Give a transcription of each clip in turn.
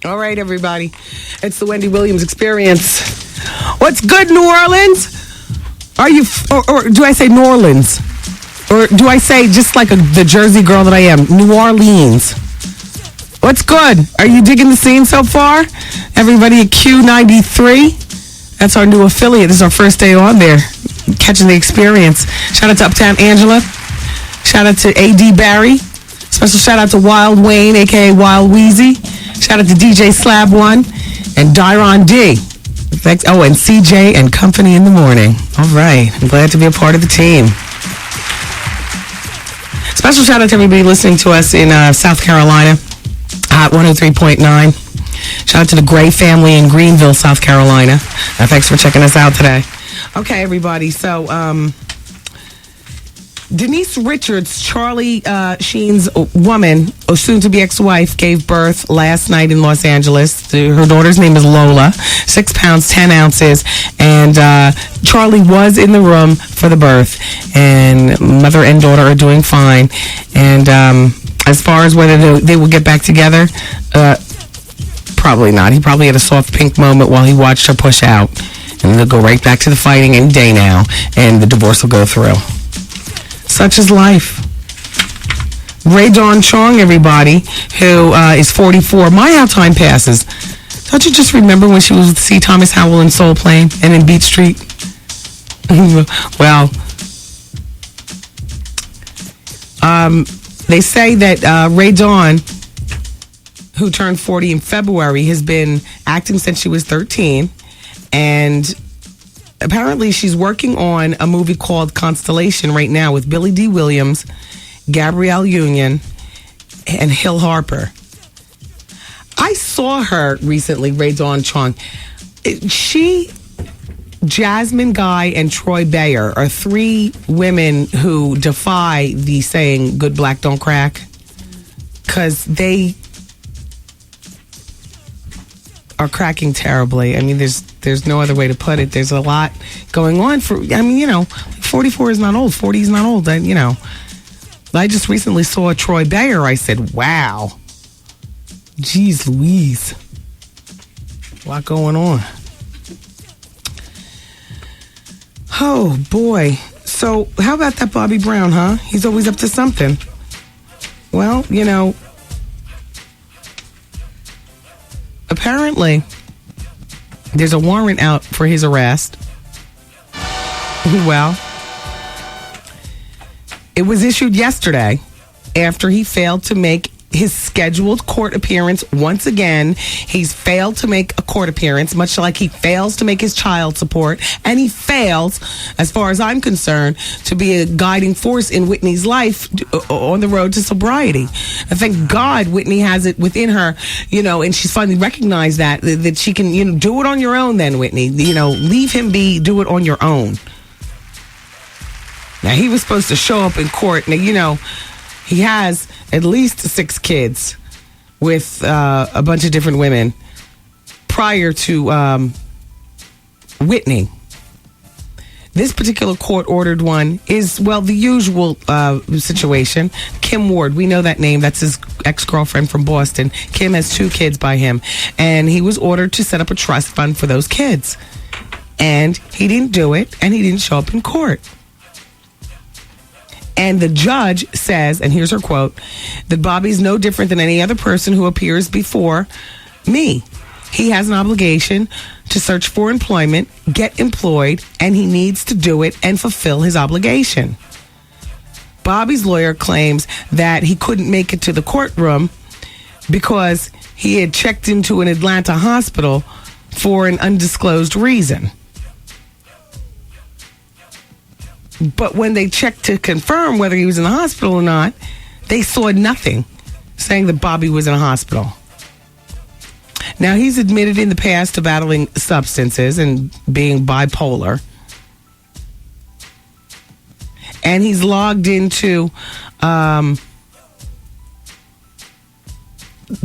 All right, everybody. It's the Wendy Williams Experience. What's good, New Orleans? Are you, or do I say New Orleans? Or do I say, just like the Jersey girl that I am, New Orleans? What's good? Are you digging the scene so far? Everybody at Q93. That's our new affiliate. This is our first day on there, catching the experience. Shout out to Uptown Angela. Shout out to AD Barry. Special shout out to Wild Wayne, a.k.a. Wild Wheezy. Shout out to DJ Slab One and Dyron D. Thanks. Oh, and CJ and Company in the Morning. All right. I'm glad to be a part of the team. Special shout out to everybody listening to us in South Carolina at 103.9. Shout out to the Gray family in Greenville, South Carolina. Thanks for checking us out today. Okay, everybody. So, Denise Richards, Charlie Sheen's woman, or soon-to-be ex-wife, gave birth last night in Los Angeles. Her daughter's name is Lola, 6 pounds, 10 ounces, and Charlie was in the room for the birth, and mother and daughter are doing fine. And as far as whether they will get back together, probably not. He probably had a soft pink moment while he watched her push out, and they'll go right back to the fighting any day now, and the divorce will go through. Such is life. Ray Dawn Chong, everybody, who is 44. My, how time passes. Don't you just remember when she was with C. Thomas Howell in Soul Plane and in Beat Street? Well, they say that Ray Dawn, who turned 40 in February, has been acting since she was 13, and apparently she's working on a movie called Constellation right now with Billy D. Williams, Gabrielle Union, and Hill Harper. I saw her recently, Ray Dawn Chong. She, Jasmine Guy, and Troy Bayer are 3 women who defy the saying, good black don't crack, because they are cracking terribly. I mean, there's no other way to put it. There's a lot going on 44 is not old. 40 is not old. I just recently saw Troy Bayer. I said, wow. Jeez Louise. A lot going on. Oh, boy. So, how about that Bobby Brown, huh? He's always up to something. Well, apparently, there's a warrant out for his arrest. Well, it was issued yesterday after he failed to make his scheduled court appearance once again. He's failed to make a court appearance, much like he fails to make his child support, and he fails, as far as I'm concerned, to be a guiding force in Whitney's life on the road to sobriety. I thank God Whitney has it within her, and she's finally recognized that she can, do it on your own then, Whitney. Leave him be, do it on your own. Now, he was supposed to show up in court. Now, he has at least 6 kids with a bunch of different women prior to Whitney. This particular court-ordered one is, the usual situation. Kim Ward, we know that name. That's his ex-girlfriend from Boston. Kim has 2 kids by him. And he was ordered to set up a trust fund for those kids. And he didn't do it, and he didn't show up in court. And the judge says, and here's her quote, that Bobby's no different than any other person who appears before me. He has an obligation to search for employment, get employed, and he needs to do it and fulfill his obligation. Bobby's lawyer claims that he couldn't make it to the courtroom because he had checked into an Atlanta hospital for an undisclosed reason. But when they checked to confirm whether he was in the hospital or not, they saw nothing saying that Bobby was in a hospital. Now, he's admitted in the past to battling substances and being bipolar. And he's logged into the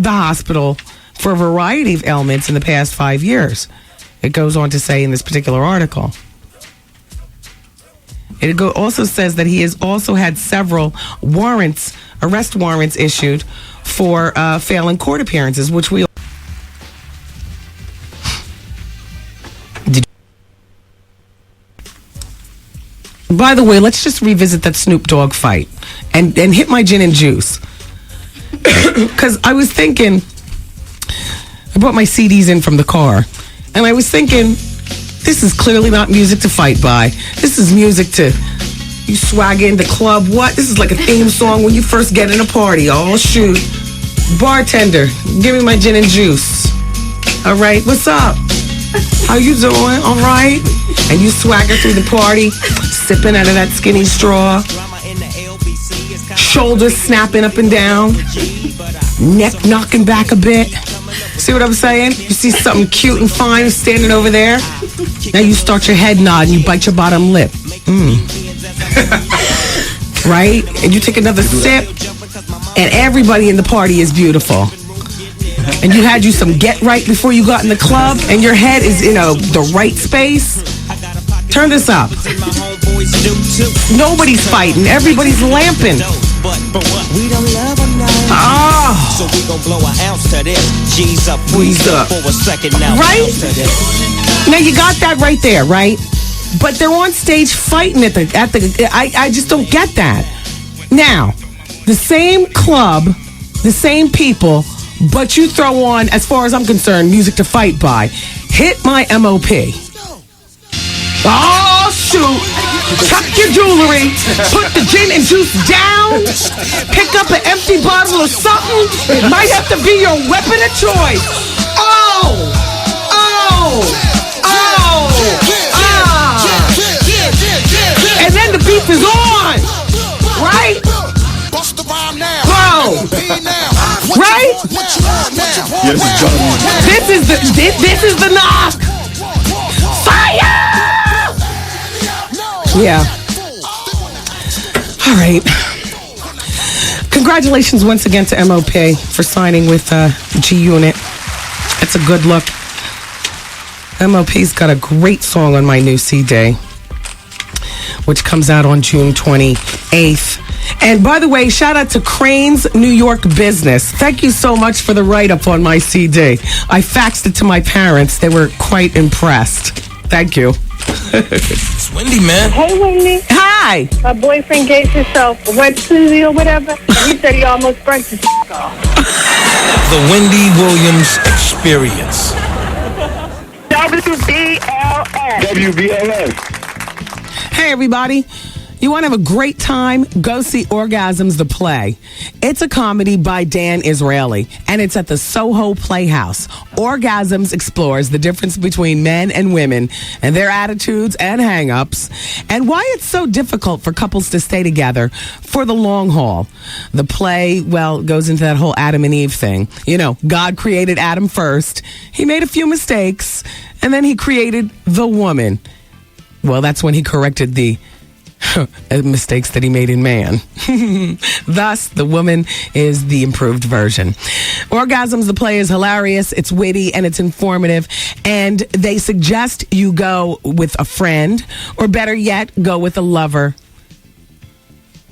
hospital for a variety of ailments in the past 5 years. It goes on to say in this particular article. It also says that he has also had several arrest warrants issued for failing court appearances, which we. By the way, let's just revisit that Snoop Dogg fight and hit my gin and juice. Because I was thinking, I brought my CDs in from the car, and I was thinking, this is clearly not music to fight by. This is music to, you swag in the club. What? This is like a theme song when you first get in a party. Oh, shoot. Bartender, give me my gin and juice. All right, what's up? How you doing? All right. And you swagger through the party, sipping out of that skinny straw. Shoulders snapping up and down. Neck knocking back a bit. See what I'm saying? You see something cute and fine standing over there. Now you start your head nod and you bite your bottom lip. Right? And you take another sip, and everybody in the party is beautiful. And you had you some get right before you got in the club, and your head is in the right space. Turn this up. Nobody's fighting. Everybody's lamping. Oh. So we gon' blow an ounce to this. G's up, freeze up for a second now. Right? Now you got that right there, right? But they're on stage fighting at the. I just don't get that. Now, the same club, the same people, but you throw on, as far as I'm concerned, music to fight by. Hit my MOP. Oh, shoot. Tuck your jewelry. Put the gin and juice down. Pick up an empty bottle of something. It might have to be your weapon of choice. Oh. Oh. Oh. Ah. And then the beat is on. Right? Bro. Right? This is the knock. Fire! Yeah. All right. Congratulations once again to MOP for signing with G-Unit. That's a good look. MOP's got a great song on my new CD, which comes out on June 28th. And by the way, shout out to Crane's New York Business. Thank you so much for the write-up on my CD. I faxed it to my parents. They were quite impressed. Thank you. It's Wendy, man. Hey, Wendy. Hi. My boyfriend gave himself a wet smoothie or whatever. He said he almost burnt his off. The Wendy Williams Experience. WBLS. WBLS. Hey, everybody. You want to have a great time? Go see Orgasms, the play. It's a comedy by Dan Israeli, and it's at the Soho Playhouse. Orgasms explores the difference between men and women and their attitudes and hang-ups, and why it's so difficult for couples to stay together for the long haul. The play, well, goes into that whole Adam and Eve thing. You know, God created Adam first. He made a few mistakes, and then he created the woman. Well, that's when he corrected the mistakes that he made in man. Thus, the woman is the improved version. Orgasms, the play, is hilarious, it's witty, and it's informative. And they suggest you go with a friend, or better yet, go with a lover.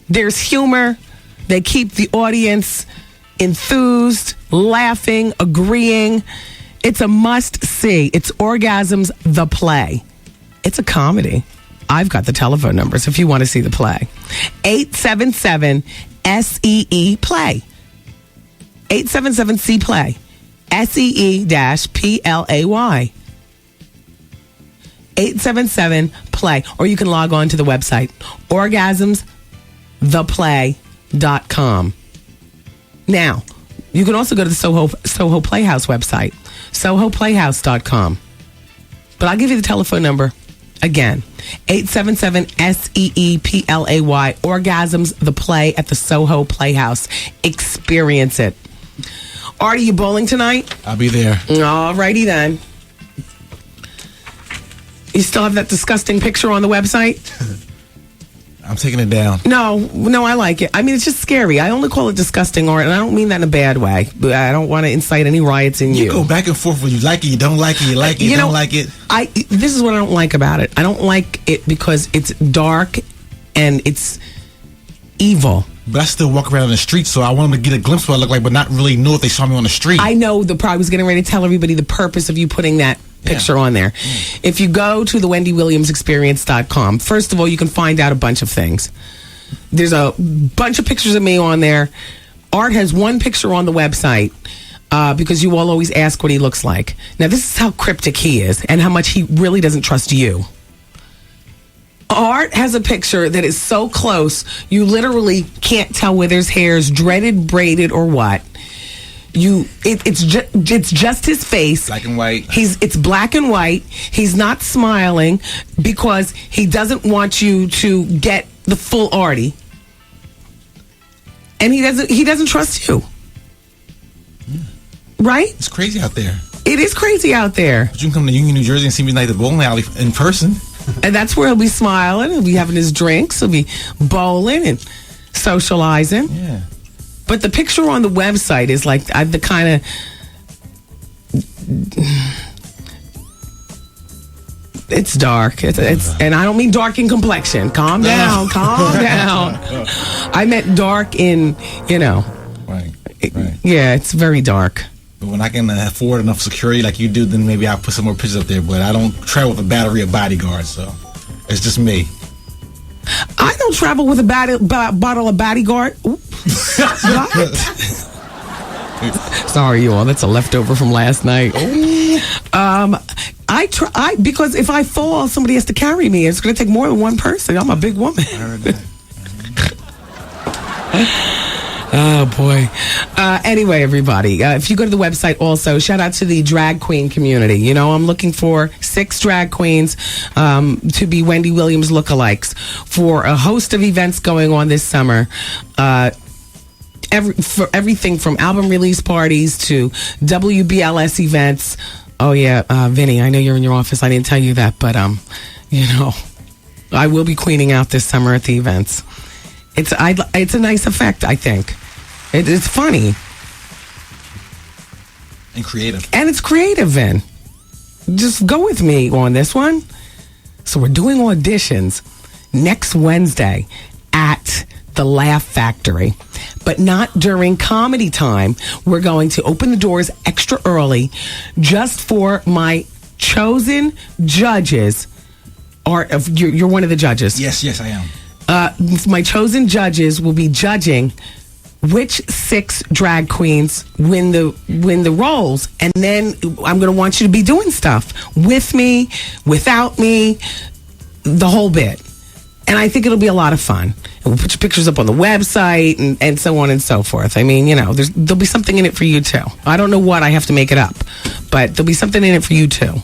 There's humor. They keep the audience enthused, laughing, agreeing. It's a must-see. It's Orgasms, the play. It's a comedy. I've got the telephone numbers if you want to see the play. 877-SEE-PLAY. 877-C-PLAY. SEE-PLAY. 877-PLAY. Or you can log on to the website, orgasmstheplay.com. Now, you can also go to the Soho Playhouse website, sohoplayhouse.com. But I'll give you the telephone number again, 877-SEE-PLAY. Orgasms, the play at the Soho Playhouse. Experience it. Artie, you bowling tonight? I'll be there. All righty then. You still have that disgusting picture on the website? I'm taking it down. No, I like it. I mean, it's just scary. I only call it disgusting, and I don't mean that in a bad way. But I don't want to incite any riots in you. You go back and forth when you like it, you don't like it, you like it, you don't like it. This is what I don't like about it. I don't like it because it's dark and it's evil. But I still walk around on the street, so I want them to get a glimpse of what I look like, but not really know if they saw me on the street. I know I was getting ready to tell everybody the purpose of you putting that picture on there. If you go to the WendyWilliamsExperience.com, first of all, you can find out a bunch of things. There's a bunch of pictures of me on there. Art has one picture on the website because you all always ask what he looks like. Now, this is how cryptic he is and how much he really doesn't trust you. Art has a picture that is so close, you literally can't tell whether his hair is dreaded, braided, or what. It's just his face. Black and white. It's black and white. He's not smiling because he doesn't want you to get the full Artie. And he doesn't trust you. Right? It's crazy out there. It is crazy out there. But you can come to Union, New Jersey and see me like the bowling alley in person. And that's where he'll be smiling. He'll be having his drinks. He'll be bowling and socializing. Yeah. But the picture on the website is like the kind of... It's dark. It's and I don't mean dark in complexion. Calm down. Calm down. I meant dark in, Right. Yeah, it's very dark. But when I can afford enough security like you do, then maybe I'll put some more pictures up there. But I don't travel with a battery of bodyguards, so it's just me. I don't travel with a bottle of bodyguard. What? Sorry, you all. That's a leftover from last night. Because if I fall, somebody has to carry me. It's going to take more than one person. I'm a big woman. Oh, boy. Anyway, everybody, if you go to the website also, shout out to the drag queen community. I'm looking for 6 drag queens to be Wendy Williams lookalikes for a host of events going on this summer. For everything from album release parties to WBLS events. Oh, yeah, Vinny, I know you're in your office. I didn't tell you that, but, I will be queening out this summer at the events. It's a nice effect, I think. It's funny. And creative. And it's creative, Vin. Just go with me on this one. So we're doing auditions next Wednesday at the Laugh Factory. But not during comedy time. We're going to open the doors extra early just for my chosen judges. You're one of the judges. Yes, I am. My chosen judges will be judging which 6 drag queens win the roles, and then I'm going to want you to be doing stuff with me, without me, the whole bit. And I think it'll be a lot of fun. And we'll put your pictures up on the website and so on and so forth. I mean, there'll be something in it for you too. I don't know what, I have to make it up, but there'll be something in it for you too.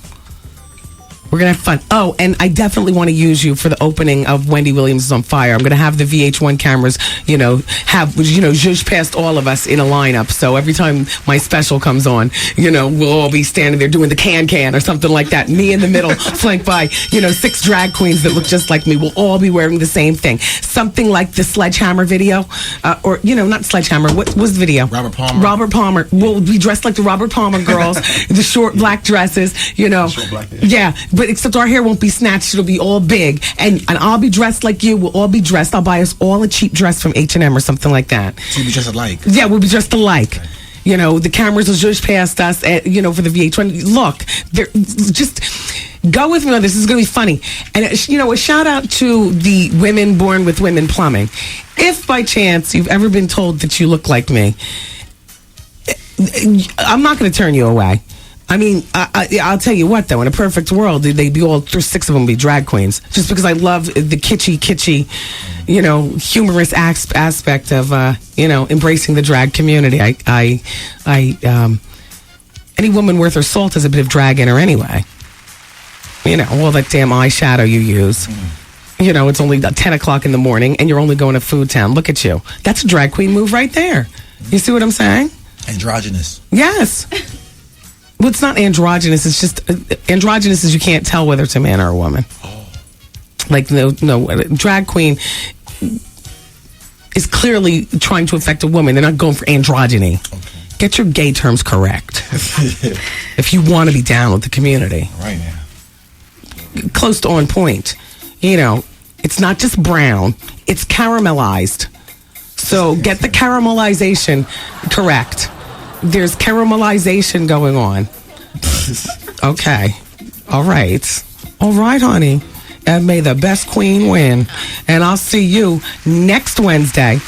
We're going to have fun. Oh, and I definitely want to use you for the opening of Wendy Williams is on Fire. I'm going to have the VH1 cameras, zhuzh past all of us in a lineup. So every time my special comes on, we'll all be standing there doing the can or something like that. Me in the middle, flanked by, 6 drag queens that look just like me. We'll all be wearing the same thing. Something like the Sledgehammer video. Or, not Sledgehammer. What was the video? Robert Palmer. We'll be dressed like the Robert Palmer girls. The short black dresses, Short black, yeah. But except our hair won't be snatched, it'll be all big, and I'll be dressed like you. We'll all be dressed. I'll buy us all a cheap dress from H&M or something like that. So we'll be dressed alike. Yeah, we'll be dressed alike. The cameras will zhuzh past us for the VH1. Look, just go with me on this. This is going to be funny. And a shout out to the women born with women plumbing. If by chance you've ever been told that you look like me, I'm not going to turn you away. I mean, I'll tell you what, though. In a perfect world, they'd be all 6 of them be drag queens. Just because I love the kitschy, humorous aspect of, embracing the drag community. Any woman worth her salt has a bit of drag in her anyway. All that damn eyeshadow you use. It's only 10 o'clock in the morning and you're only going to Food Town. Look at you. That's a drag queen move right there. You see what I'm saying? Androgynous. Yes. Well, it's not androgynous. It's just androgynous is you can't tell whether it's a man or a woman. Oh. Like no, drag queen is clearly trying to affect a woman. They're not going for androgyny. Okay. Get your gay terms correct if you want to be down with the community. Right now, close to on point. It's not just brown; it's caramelized. So get the caramelization correct. There's caramelization going on. Okay. All right. All right, honey. And may the best queen win. And I'll see you next Wednesday.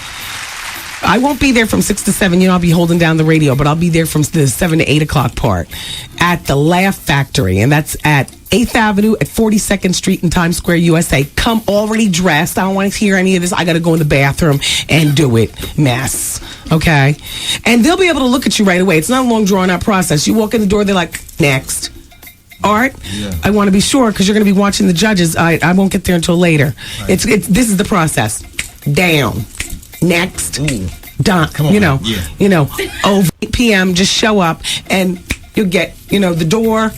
I won't be there from 6 to 7. I'll be holding down the radio, but I'll be there from the 7 to 8 o'clock part at the Laugh Factory. And that's at 8th Avenue at 42nd Street in Times Square, USA. Come already dressed. I don't want to hear any of this. I got to go in the bathroom and do it. Mess. Okay? And they'll be able to look at you right away. It's not a long, drawn-out process. You walk in the door, they're like, next. All right? Yeah. I want to be sure because you're going to be watching the judges. I won't get there until later. Right. This is the process. Down. Next. Ooh. Done. Come on, yeah. 8 p.m. Just show up and you'll get, the door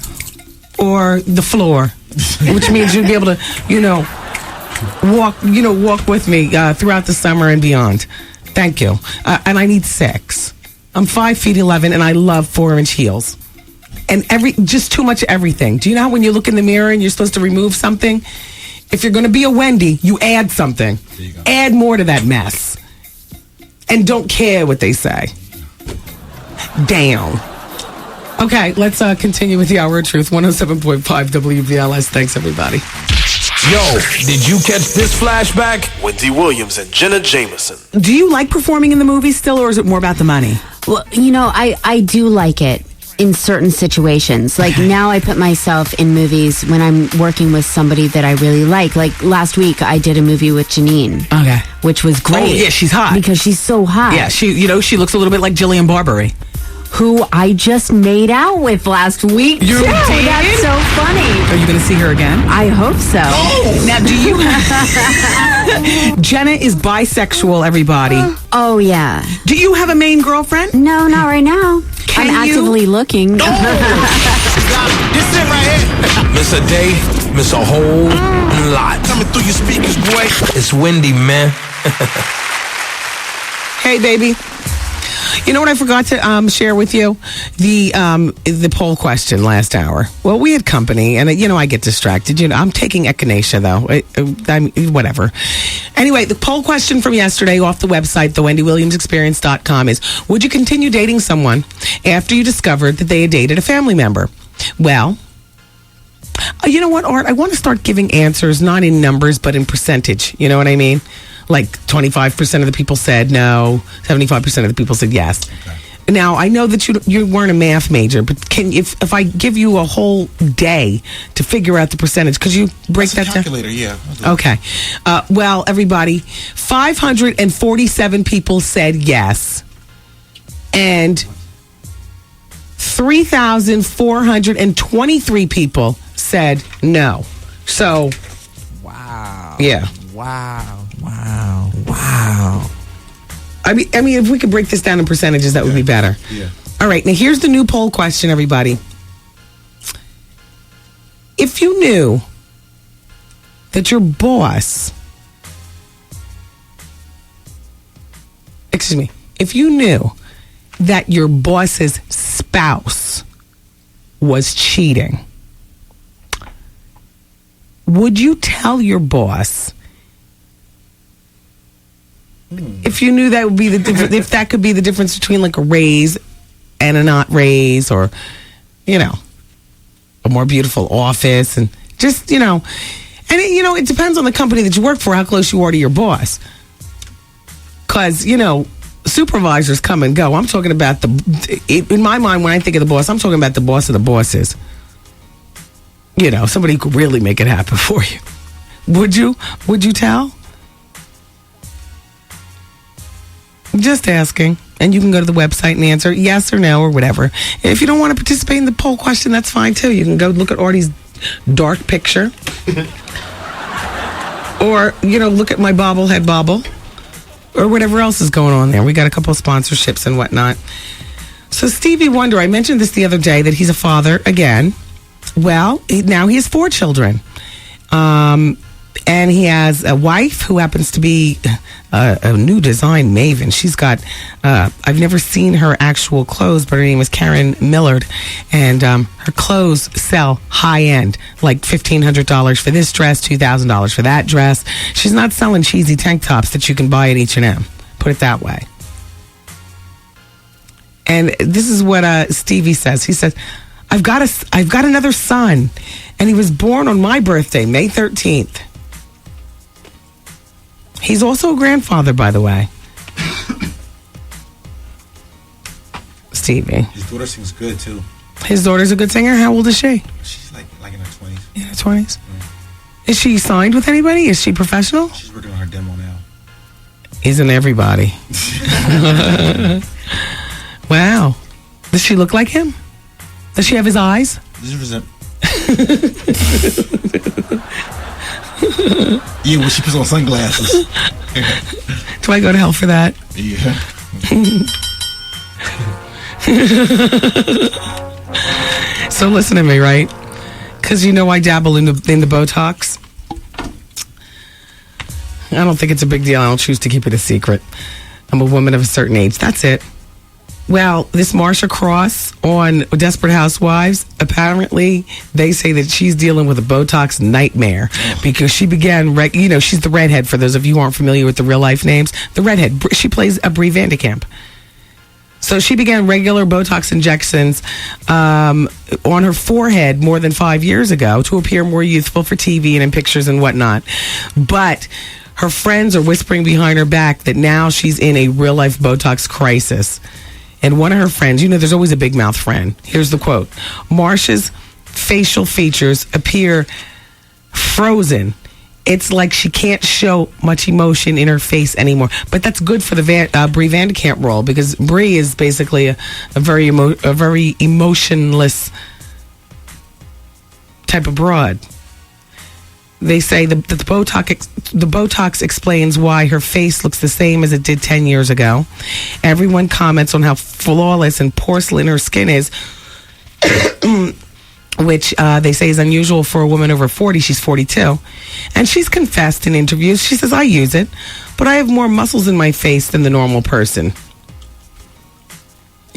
or the floor, which means you'll be able to, walk with me throughout the summer and beyond. Thank you. And I need 6. I'm 5'11" and I love 4-inch heels. And just too much of everything. Do you know how when you look in the mirror and you're supposed to remove something? If you're going to be a Wendy, you add something. There you go. Add more to that mess. And don't care what they say. Down. Okay, let's continue with the Hour of Truth. 107.5 WBLS. Thanks, everybody. Yo, did you catch this flashback? Wendy Williams and Jenna Jameson. Do you like performing in the movies still, or is it more about the money? Well, I do like it in certain situations. Like now I put myself in movies when I'm working with somebody that I really like. Like last week I did a movie with Janine. Okay. Which was great. Oh, yeah, she's hot. Because she's so hot. Yeah, she looks a little bit like Jillian Barbary. Who I just made out with last week. You too. did? That's so funny. Are you going to see her again? I hope so. Now, do you Jenna is bisexual, everybody. Oh, yeah. Do you have a main girlfriend? No, not right now. Can I'm you? actively looking. This it right here. Miss a day, miss a whole lot. Coming through your speakers, boy. It's Wendy, man. Hey, baby. You know what I forgot to share with you? The poll question last hour. Well, we had company, and I get distracted. I'm taking echinacea, though. Whatever. Anyway, the poll question from yesterday off the website, thewendywilliamsexperience.com is, would you continue dating someone after you discovered that they had dated a family member? Well, you know what, Art? I want to start giving answers, not in numbers, but in percentage. You know what I mean? Like 25% of the people said no, 75% of the people said yes. Okay. Now, I know that you weren't a math major, but if I give you a whole day to figure out the percentage, could you break that down? Calculator, yeah. Okay. Well, everybody, 547 people said yes, and 3,423 people said no. So, Wow. Yeah. Wow. I mean, if we could break this down in percentages, that would be better. Yeah. All right. Now, here's the new poll question, everybody. If you knew that your boss, if you knew that your boss's spouse was cheating, would you tell your boss? If you knew that would be the difference, if that could be the difference between like a raise and a not raise, or a more beautiful office, and just and it depends on the company that you work for, how close you are to your boss. Because supervisors come and go. I'm talking about in my mind, when I think of the boss, I'm talking about the boss of the bosses. Somebody who could really make it happen for you. Would you tell? Just asking. And you can go to the website and answer yes or no or whatever. If you don't want to participate in the poll question, that's fine too. You can go look at Artie's dark picture. Or, look at my bobblehead bobble. Or whatever else is going on there. We got a couple of sponsorships and whatnot. So Stevie Wonder, I mentioned this the other day, that he's a father again. Well, now he has 4 children. And he has a wife who happens to be a new design maven. She's got, I've never seen her actual clothes, but her name is Karen Millard. And her clothes sell high end, like $1,500 for this dress, $2,000 for that dress. She's not selling cheesy tank tops that you can buy at H&M. put it that way. And this is what Stevie says. He says, I've got another son, and he was born on my birthday, May 13th. He's also a grandfather, by the way. Stevie. His daughter sings good too. His daughter's a good singer. How old is she? She's like in her 20s. In her 20s. Is she signed with anybody? Is she professional? She's working on her demo now. He's in everybody. Wow. Does she look like him? Does she have his eyes? Yeah, when she puts on sunglasses. Do I go to hell for that? Yeah. So listen to me, right? Because you know I dabble in the Botox. I don't think it's a big deal. I don't choose to keep it a secret. I'm a woman of a certain age. That's it. Well, this Marsha Cross on Desperate Housewives, apparently they say that she's dealing with a Botox nightmare because she began, she's the redhead, for those of you who aren't familiar with the real life names. The redhead, she plays a Brie Vandekamp. So she began regular Botox injections on her forehead more than 5 years ago to appear more youthful for TV and in pictures and whatnot. But her friends are whispering behind her back that now she's in a real life Botox crisis. And one of her friends, there's always a big mouth friend. Here's the quote. Marsha's facial features appear frozen. It's like she can't show much emotion in her face anymore. But that's good for the Brie Vandekamp role, because Brie is basically a very emotionless type of broad. They say that the Botox explains why her face looks the same as it did 10 years ago. Everyone comments on how flawless and porcelain her skin is, which they say is unusual for a woman over 40. She's 42. And she's confessed in interviews. She says, I use it, but I have more muscles in my face than the normal person.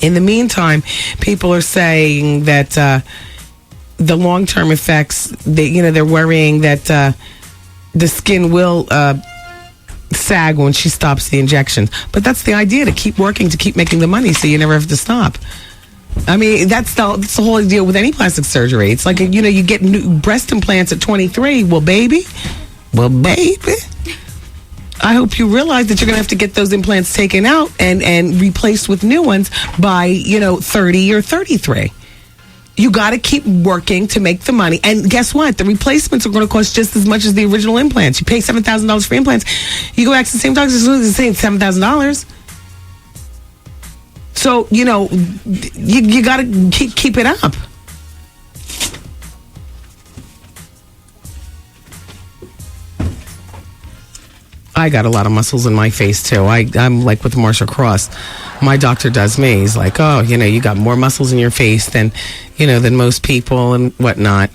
In the meantime, people are saying that the long-term effects, they're worrying that the skin will sag when she stops the injections. But that's the idea, to keep working, to keep making the money so you never have to stop. I mean, that's the whole idea with any plastic surgery. It's like, you get new breast implants at 23. Well, baby. I hope you realize that you're going to have to get those implants taken out and replaced with new ones by, 30 or 33. You got to keep working to make the money. And guess what? The replacements are going to cost just as much as the original implants. You pay $7,000 for implants. You go back to the same doctor, it's the same $7,000. So, you got to keep it up. I got a lot of muscles in my face, too. I'm like with Marsha Cross. My doctor does me. He's like, oh, you got more muscles in your face than most people and whatnot.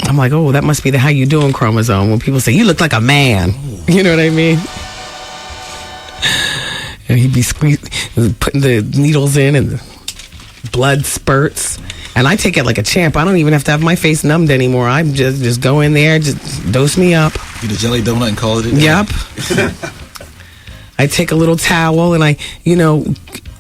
I'm like, oh, that must be the how you doing chromosome. When people say, you look like a man. You know what I mean? And he'd be putting the needles in and the blood spurts. And I take it like a champ. I don't even have to have my face numbed anymore. I just go in there, just dose me up. Eat a jelly donut and call it a day. Yep. I take a little towel and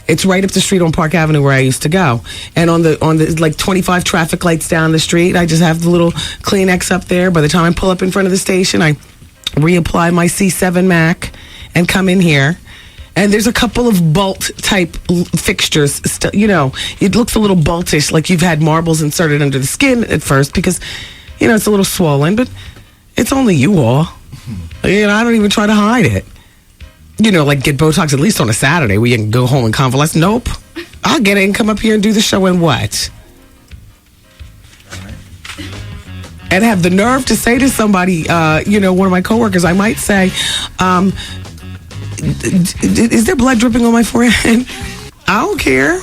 it's right up the street on Park Avenue where I used to go. And on the like 25 traffic lights down the street, I just have the little Kleenex up there. By the time I pull up in front of the station, I reapply my C7 Mac and come in here. And there's a couple of bolt type fixtures still, it looks a little boltish, like you've had marbles inserted under the skin at first because, it's a little swollen, but it's only you all. I don't even try to hide it. Like get Botox at least on a Saturday where you can go home and convalesce. Nope. I'll get it and come up here and do the show and what? And have the nerve to say to somebody, one of my coworkers, I might say, is there blood dripping on my forehead? I don't care.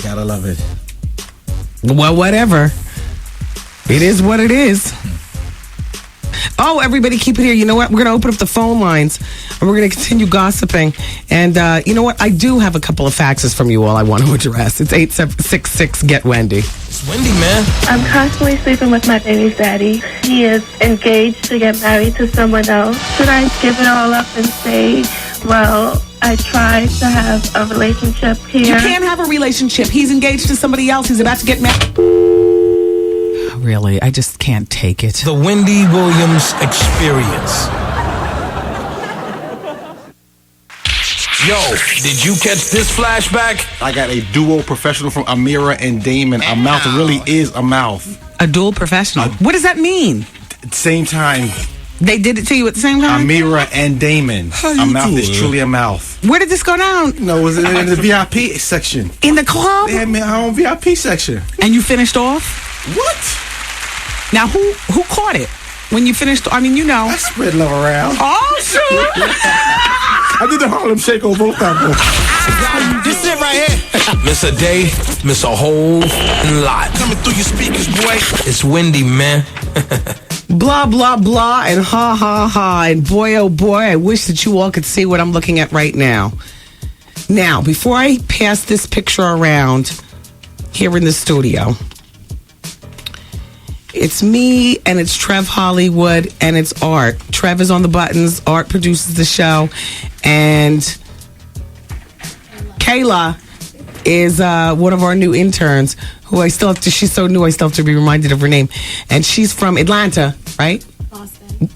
Gotta love it. Well, whatever. It is what it is. Oh, everybody keep it here. You know what? We're going to open up the phone lines and we're going to continue gossiping. And you know what? I do have a couple of faxes from you all I want to address. It's 8766-GET-WENDY. It's Wendy, man. I'm constantly sleeping with my baby's daddy. He is engaged to get married to someone else. Should I give it all up and say, well, I tried to have a relationship here? You can't have a relationship. He's engaged to somebody else. He's about to get married. Really, I just can't take it. The Wendy Williams Experience. Yo, did you catch this flashback? I got a duo professional from Amira and Damon. A mouth really is a mouth. A dual professional. What does that mean? Same time, They did it to you at the same time? Amira and Damon. A mouth is truly a mouth. Where did this go down? No, it was in the VIP section. In the club? They had me our own VIP section. And you finished off? What? Now, who caught it? When you finished, I mean, you know. I spread love around. Oh, sure. I did the Harlem Shake on both of them. This it right here. Miss a day, miss a whole lot. Coming through your speakers, boy. It's Wendy, man. Blah, blah, blah, and ha, ha, ha. And boy, oh boy, I wish that you all could see what I'm looking at right now. Now, before I pass this picture around here in the studio, it's me and it's Trev Hollywood and it's Art. Trev is on the buttons. Art produces the show. And Kayla is one of our new interns who I still have to, she's so new I still have to be reminded of her name. And she's from Atlanta, right? Boston.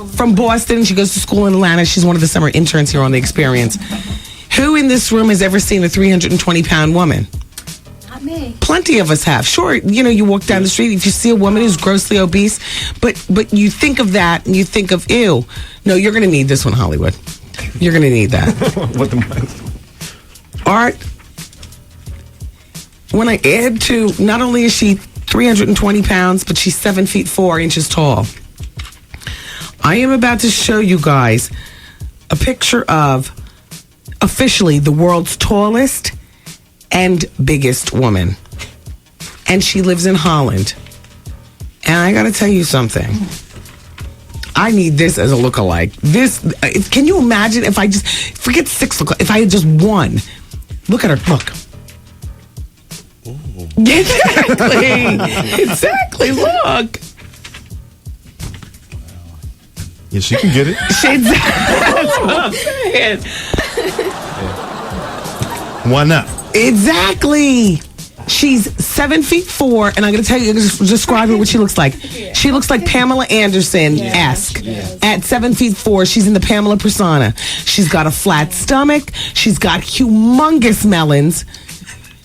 From Boston. She goes to school in Atlanta. She's one of the summer interns here on The Experience. Who in this room has ever seen a 320-pound woman? Not me. Plenty of us have. Sure, you know, you walk down the street, if you see a woman who's grossly obese, but you think of that and you think of, ew. No, you're going to need this one, Hollywood. You're going to need that. What the Art, when I add to, not only is she 320 pounds, but she's 7 feet 4 inches tall. I am about to show you guys a picture of officially the world's tallest and biggest woman. And she lives in Holland. And I got to tell you something. I need this as a lookalike. This, can you imagine if I just, forget 6 lookalike, if I had just one. Look at her, look. Exactly. Exactly, look. Yeah, she can get it. That's what I'm saying. Why not? Exactly. She's 7 feet 4, and I'm going to tell you, describe her what she looks like. She looks like Pamela Anderson-esque. At 7 feet 4, she's in the Pamela persona. She's got a flat stomach. She's got humongous melons.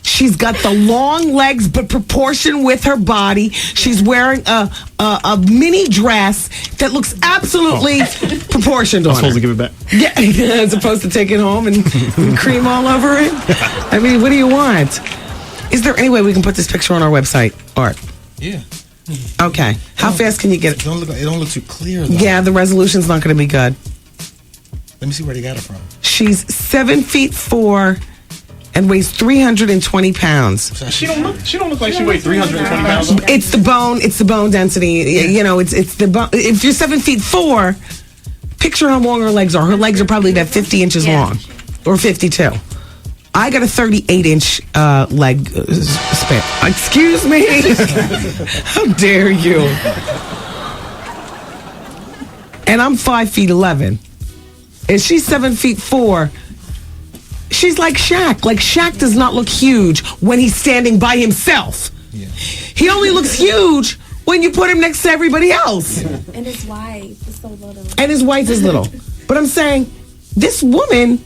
She's got the long legs, but proportioned with her body. She's wearing a mini dress that looks absolutely proportioned on her. Supposed to give it back? Yeah, as opposed to take it home and cream all over it. I mean, what do you want? Is there any way we can put this picture on our website, Art? Yeah. Okay. How fast can you get it? It don't look too clear, though. Yeah, the resolution's not going to be good. Let me see where they got it from. She's 7 feet 4 and weighs 320 pounds. She don't look like she weighs 320 pounds. It's the bone density. You know, it's the bone. If you're 7 feet 4, picture how long her legs are. Her legs are probably about 50 inches long, or 52. I got a 38-inch leg span. Excuse me. How dare you? And I'm 5 feet 11. And she's 7 feet 4. She's like Shaq. Like, Shaq does not look huge when he's standing by himself. Yeah. He only looks huge when you put him next to everybody else. And his wife is so little. And his wife is little. But I'm saying, this woman...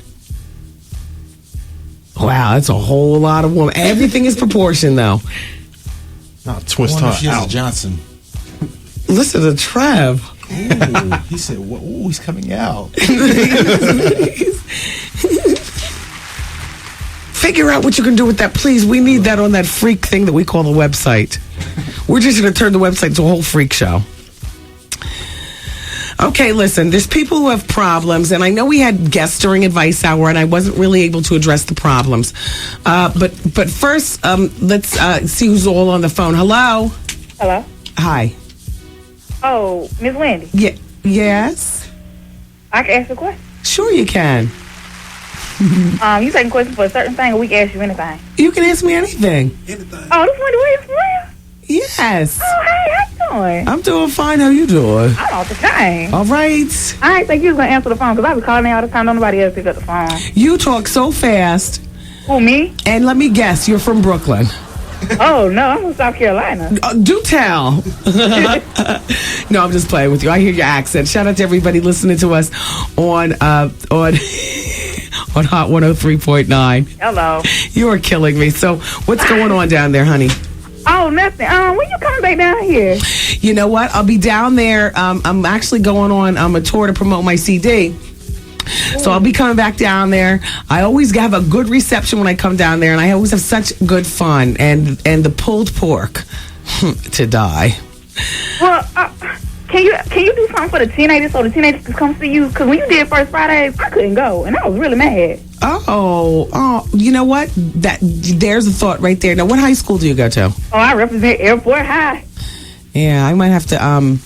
Wow, that's a whole lot of woman. Everything is proportioned, though. Not twist her out. Johnson. Listen to Trev. Ooh, he said, "Ooh, he's coming out." Figure out what you can do with that, please. We need that on that freak thing that we call the website. We're just going to turn the website into a whole freak show. Okay, listen, there's people who have problems, and I know we had guests during Advice Hour, and I wasn't really able to address the problems. But first, let's see who's all on the phone. Hello? Hello? Hi. Oh, Miss Wendy. Yes? I can ask a question. Sure you can. You taking questions for a certain thing, or we can ask you anything? You can ask me anything. Oh, this Wendy Williams for real? Yes. Oh, hey, how you doing? I'm doing fine. How you doing? I'm off the chain. All right. I didn't think you was going to answer the phone, because I be calling you all the time. Don't nobody else pick up the phone. You talk so fast. Who, me? And let me guess, you're from Brooklyn. Oh, no, I'm from South Carolina. Do tell. No, I'm just playing with you. I hear your accent. Shout out to everybody listening to us on on Hot 103.9. Hello. You are killing me. So what's going on down there, honey? Oh, nothing. When you coming back down here? You know what? I'll be down there. I'm actually going on a tour to promote my CD. So I'll be coming back down there. I always have a good reception when I come down there, and I always have such good fun. And the pulled pork to die. Well, can you do something for the teenagers so the teenagers can come see you? Because when you did First Fridays, I couldn't go, and I was really mad. Oh, you know what? There's a thought right there. Now, what high school do you go to? Oh, I represent Airport High. Yeah, I might have to.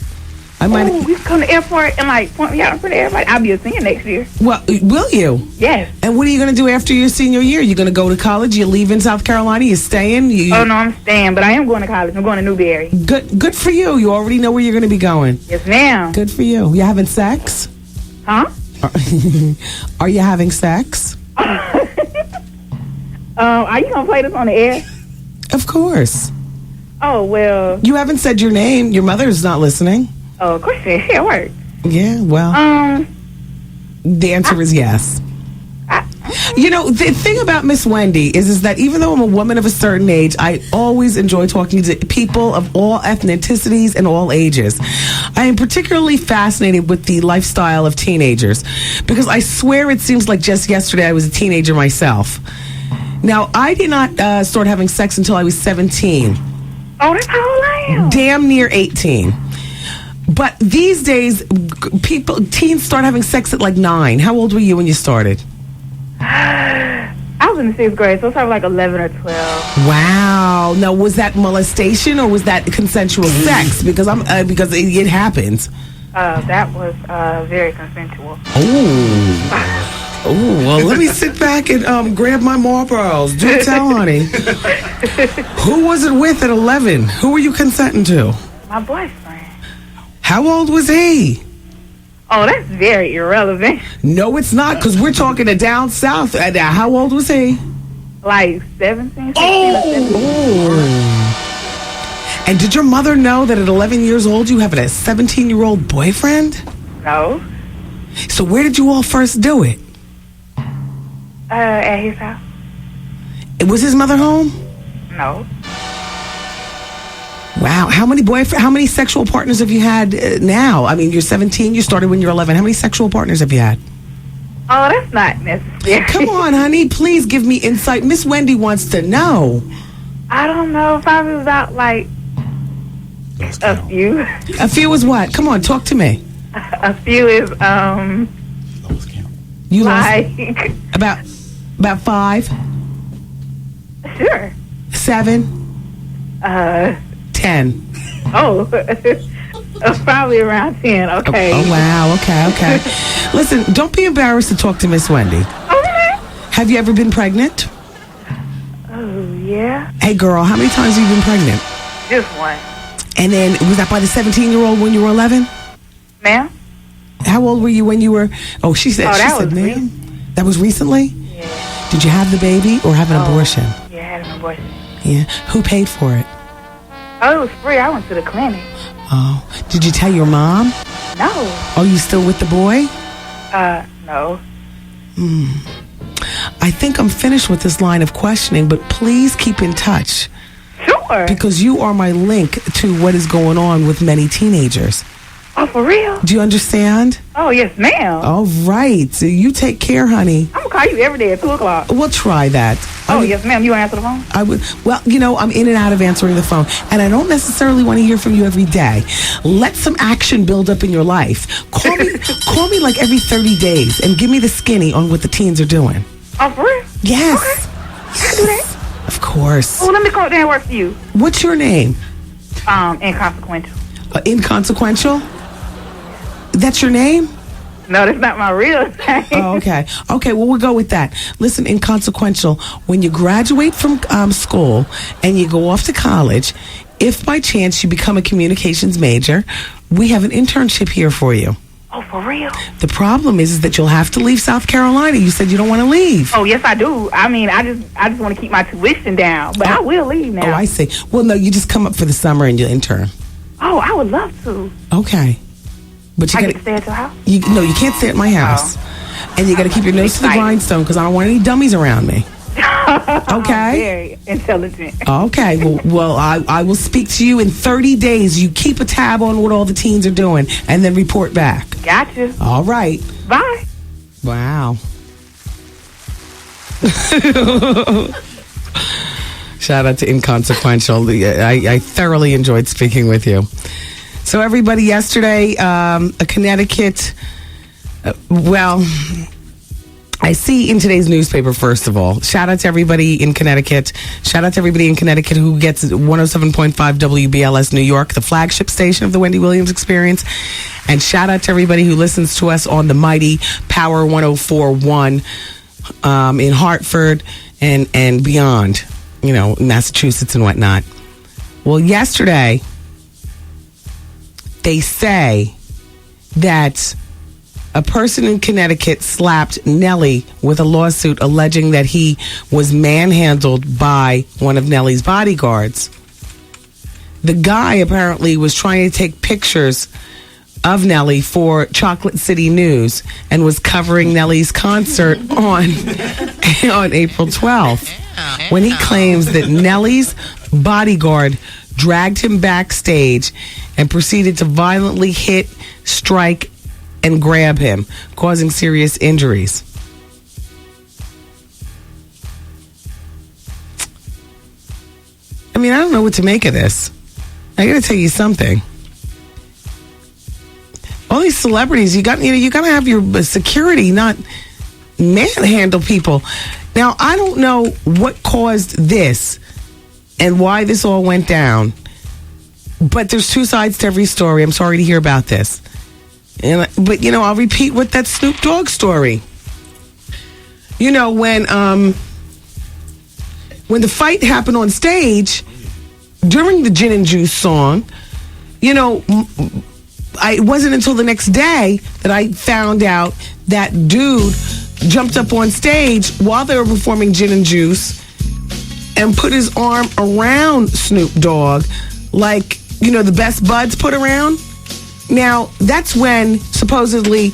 We come to airport and point me out in front of everybody. I'll be a senior next year. Well, will you? Yes. And what are you going to do after your senior year? You going to go to college? You leaving South Carolina? You staying? Oh no, I'm staying, but I am going to college. I'm going to Newberry. Good for you. You already know where you're going to be going. Yes, ma'am. Good for you. You having sex? Huh? Are you having sex? Are you gonna play this on the air? Of course. Oh well. You haven't said your name. Your mother's not listening. Oh, of course it works. Yeah, well. The answer is yes. You know, the thing about Miss Wendy is that even though I'm a woman of a certain age, I always enjoy talking to people of all ethnicities and all ages. I am particularly fascinated with the lifestyle of teenagers because I swear it seems like just yesterday I was a teenager myself. Now, I did not start having sex until I was 17. Oh, that's how old I am. Damn near 18. But these days, teens start having sex at like 9. How old were you when you started? I was in the 6th grade, so it's probably like 11 or 12. Wow. Now, was that molestation or was that consensual sex? Because it happens. That was very consensual. Oh, well, let me sit back and grab my Marlboros. Do tell, honey. Who was it with at 11? Who were you consenting to? My boyfriend. How old was he? Oh, that's very irrelevant. No, it's not, because we're talking to down south. How old was he? Like 17, 16 or 17. And did your mother know that at 11 years old you have a 17-year-old boyfriend? No. So where did you all first do it? At his house. Was his mother home? No. Wow. How many sexual partners have you had now? I mean, you're 17, you started when you're 11. How many sexual partners have you had? Oh, that's not necessary. Come on, honey. Please give me insight. Miss Wendy wants to know. I don't know. Probably about like a few. A few is what? Come on, talk to me. A few is you like lost about 5. Sure. 7. 10. Oh, probably around 10. Okay. Oh wow. Okay. Listen, don't be embarrassed to talk to Miss Wendy. Oh, really? Have you ever been pregnant? Oh, yeah. Hey, girl, how many times have you been pregnant? Just one. And then, was that by the 17-year-old when you were 11? Ma'am? How old were you when you were... Oh, she said, ma'am. That was recently? Yeah. Did you have the baby or have an abortion? Yeah, I had an abortion. Yeah. Who paid for it? Oh, it was free. I went to the clinic. Oh. Did you tell your mom? No. Are you still with the boy? No. I think I'm finished with this line of questioning, but please keep in touch. Sure. Because you are my link to what is going on with many teenagers. Oh, for real? Do you understand? Oh, yes, ma'am. All right. So you take care, honey. I'm going to call you every day at 2 o'clock. We'll try that. Oh, yes, ma'am. You want to answer the phone? I would. Well, I'm in and out of answering the phone, and I don't necessarily want to hear from you every day. Let some action build up in your life. Call me like every 30 days and give me the skinny on what the teens are doing. Oh, for real? Yes. Okay. I can do that. Of course. Oh, let me go there and work for you. What's your name? Inconsequential. Inconsequential? That's your name? No, that's not my real name. Oh, okay. Okay, well, we'll go with that. Listen, inconsequential, when you graduate from school and you go off to college, if by chance you become a communications major, we have an internship here for you. Oh, for real? The problem is that you'll have to leave South Carolina. You said you don't want to leave. Oh, yes, I do. I mean, I just want to keep my tuition down, but I will leave now. Oh, I see. Well, no, you just come up for the summer and you'll intern. Oh, I would love to. Okay. But you I gotta, get to stay at your house? No, you can't stay at my house. And you got to keep your nose to the grindstone because I don't want any dummies around me. Okay? Very intelligent. Okay. Well, I will speak to you in 30 days. You keep a tab on what all the teens are doing and then report back. Gotcha. All right. Bye. Wow. Shout out to Inconsequential. I thoroughly enjoyed speaking with you. So everybody, yesterday, a Connecticut, I see in today's newspaper, first of all, shout out to everybody in Connecticut. Shout out to everybody in Connecticut who gets 107.5 WBLS New York, the flagship station of the Wendy Williams Experience. And shout out to everybody who listens to us on the mighty Power 104.1 in Hartford and beyond, Massachusetts and whatnot. Well, yesterday, they say that a person in Connecticut slapped Nelly with a lawsuit alleging that he was manhandled by one of Nelly's bodyguards. The guy apparently was trying to take pictures of Nelly for Chocolate City News and was covering Nelly's concert on April 12th when he claims that Nelly's bodyguard dragged him backstage and proceeded to violently hit, strike, and grab him, causing serious injuries. I mean, I don't know what to make of this. I got to tell you something. All these celebrities, you got to have your security, not manhandle people. Now, I don't know what caused this and why this all went down, but there's two sides to every story. I'm sorry to hear about this. But I'll repeat what that Snoop Dogg story. When the fight happened on stage during the Gin and Juice song, it wasn't until the next day that I found out that dude jumped up on stage while they were performing Gin and Juice and put his arm around Snoop Dogg like, the best buds put around. Now, that's when supposedly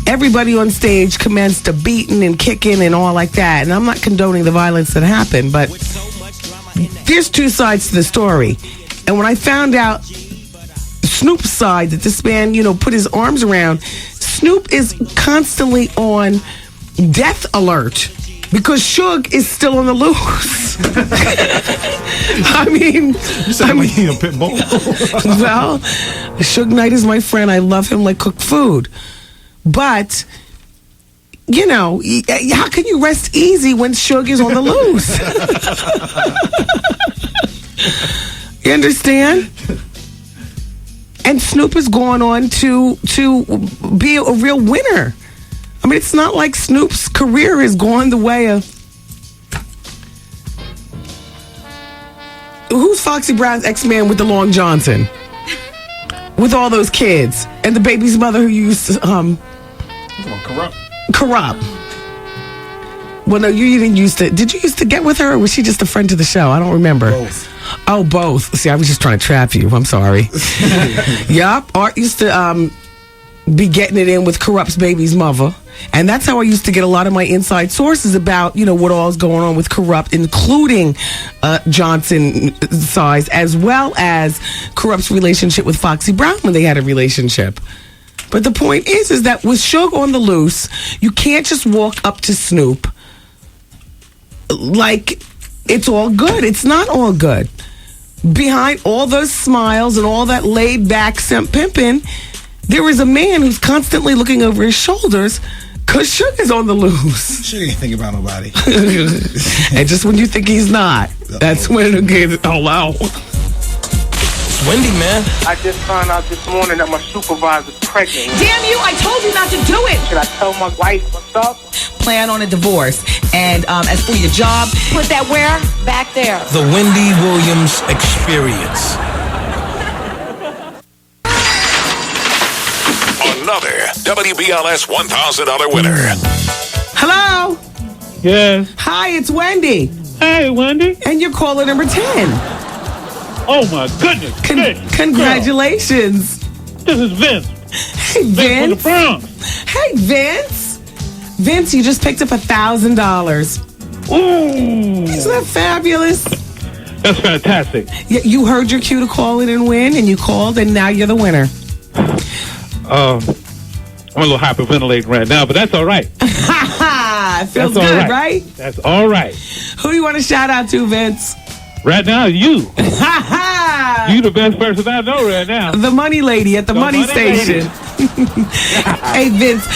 everybody on stage commenced to beating and kicking and all like that. And I'm not condoning the violence that happened, but there's two sides to the story. And when I found out Snoop's side, that this man, put his arms around, Snoop is constantly on death alert because Suge is still on the loose. I mean, he a pit bull. Well, Suge Knight is my friend. I love him like cooked food. But, how can you rest easy when Suge is on the loose? You understand? And Snoop is going on to be a real winner. I mean, it's not like Snoop's career has gone the way of... Who's Foxy Brown's ex-man with the Long Johnson? With all those kids. And the baby's mother who used to... Corrupt. Well, no, you didn't used to... Did you used to get with her, or was she just a friend to the show? I don't remember. Both. Oh, both. See, I was just trying to trap you. I'm sorry. Yup. Art used to be getting it in with Corrupt's baby's mother. And that's how I used to get a lot of my inside sources about, what all is going on with Corrupt, including Johnson size, as well as Corrupt's relationship with Foxy Brown when they had a relationship. But the point is that with Suge on the loose, you can't just walk up to Snoop like it's all good. It's not all good. Behind all those smiles and all that laid back simp pimping, there is a man who's constantly looking over his shoulders because Suge is on the loose. Suge ain't thinking about nobody. And just when you think he's not, that's when it'll get all out. It's Wendy, man. I just found out this morning that my supervisor's pregnant. Damn you, I told you not to do it. Should I tell my wife what's up? Plan on a divorce. And as for your job, Put that where? Back there. The Wendy Williams Experience. Another WBLS $1,000 winner. hello. Yes. Hi, it's Wendy. Hey, Wendy. And you're caller number 10. Oh, my goodness. Congratulations. This is Vince. Hey, Vince. From the Bronx. Hey, Vince. Vince, you just picked up $1,000. Ooh. Isn't that fabulous? That's fantastic. You heard your cue to call in and win, and you called, and now you're the winner. I'm a little hyperventilating right now, but that's all right. It feels That's all good, right? That's all right. Who do you want to shout out to, Vince? Right now, you. You the best person I know right now. The money lady at the money station. Hey, Vince,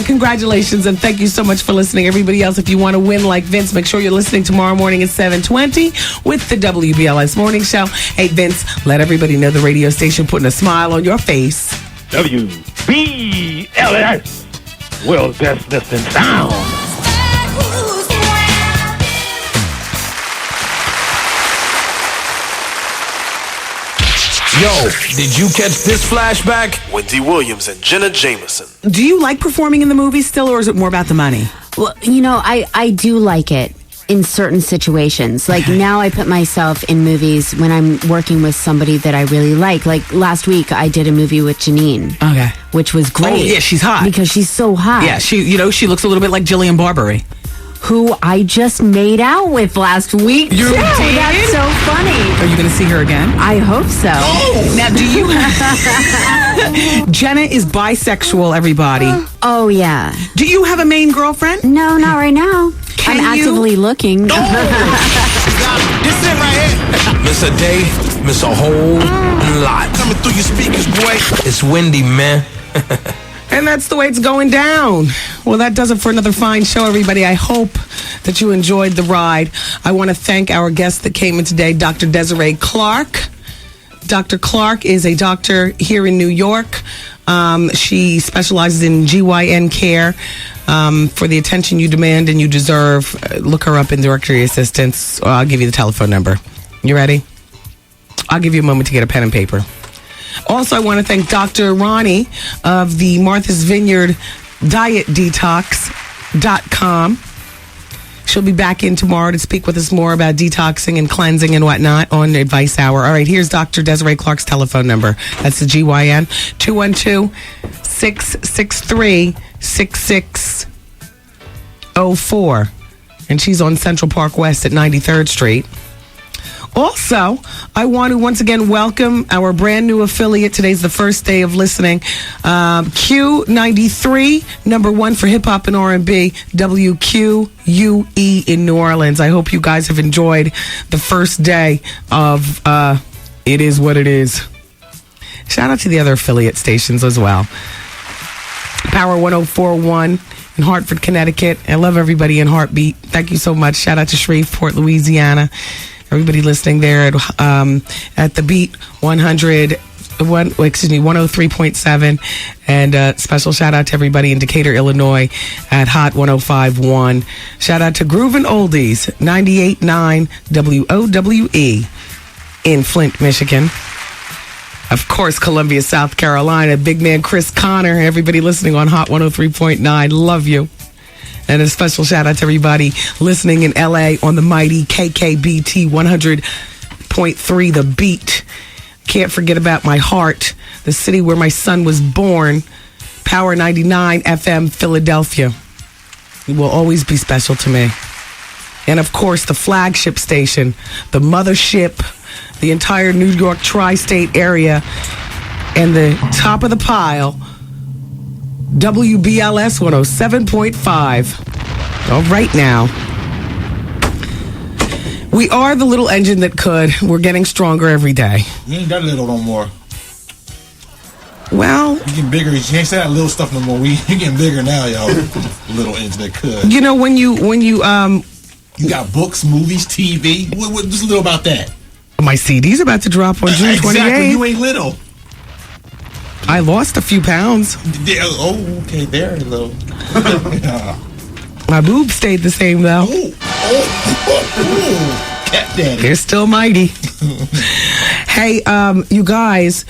congratulations, and thank you so much for listening. Everybody else, if you want to win like Vince, make sure you're listening tomorrow morning at 7:20 with the WBLS Morning Show. Hey, Vince, let everybody know the radio station putting a smile on your face. WBLS. World's best listening sound. Yo, did you catch this flashback? Wendy Williams and Jenna Jameson. Do you like performing in the movies still, or is it more about the money? Well, I do like it in certain situations. Like now I put myself in movies when I'm working with somebody that I really like. Like last week I did a movie with Janine. Okay. Which was great. Oh, yeah, she's hot. Because she's so hot. Yeah, she looks a little bit like Jillian Barbary. Who I just made out with last week. You too. did? That's so funny. Are you going to see her again? I hope so. Oh! Now, do you... Jenna is bisexual, everybody. Oh, yeah. Do you have a main girlfriend? No, not right now. Can I'm you? actively looking. This it right here. Miss a day, miss a whole lot. Coming through your speakers, boy. It's Wendy, man. And that's the way it's going down. Well, that does it for another fine show, everybody. I hope that you enjoyed the ride. I want to thank our guest that came in today, Dr. Desiree Clark. Dr. Clark is a doctor here in New York. She specializes in GYN care. For the attention you demand and you deserve, look her up in directory assistance. I'll give you the telephone number. You ready? I'll give you a moment to get a pen and paper. Also, I want to thank Dr. Ronnie of the Martha's Vineyard DietDetox.com. She'll be back in tomorrow to speak with us more about detoxing and cleansing and whatnot on Advice Hour. All right, here's Dr. Desiree Clark's telephone number. That's the GYN, 212-663-6604. And she's on Central Park West at 93rd Street. Also, I want to once again welcome our brand new affiliate. Today's the first day of listening. Q93, number one for hip hop and R&B, WQUE in New Orleans. I hope you guys have enjoyed the first day of It Is What It Is. Shout out to the other affiliate stations as well. Power 104.1 in Hartford, Connecticut. I love everybody in Heartbeat. Thank you so much. Shout out to Shreveport, Louisiana. Everybody listening there at the Beat 103.7, and special shout out to everybody in Decatur, Illinois at Hot 105.1. Shout out to Groovin' Oldies 98.9 WOWE in Flint, Michigan. Of course, Columbia, South Carolina. Big man Chris Connor. Everybody listening on Hot 103.9. Love you. And a special shout out to everybody listening in LA on the mighty KKBT 100.3 The Beat. Can't forget about my heart, the city where my son was born. Power 99 FM Philadelphia. It will always be special to me. And of course, the flagship station, the mothership, the entire New York tri-state area, and the top of the pile, WBLS 107.5. All right now. We are the little engine that could. We're getting stronger every day. You ain't that little no more. Well, you getting bigger. You ain't say that little stuff no more. You getting bigger now, y'all. Little engine that could. You know, when you you got books, movies, TV. What just a little about that? My CD's about to drop on June 28th. Exactly. You ain't little. I lost a few pounds. Yeah, oh, okay, there, little. My boobs stayed the same though. Cat daddy. They're still mighty. Hey, you guys,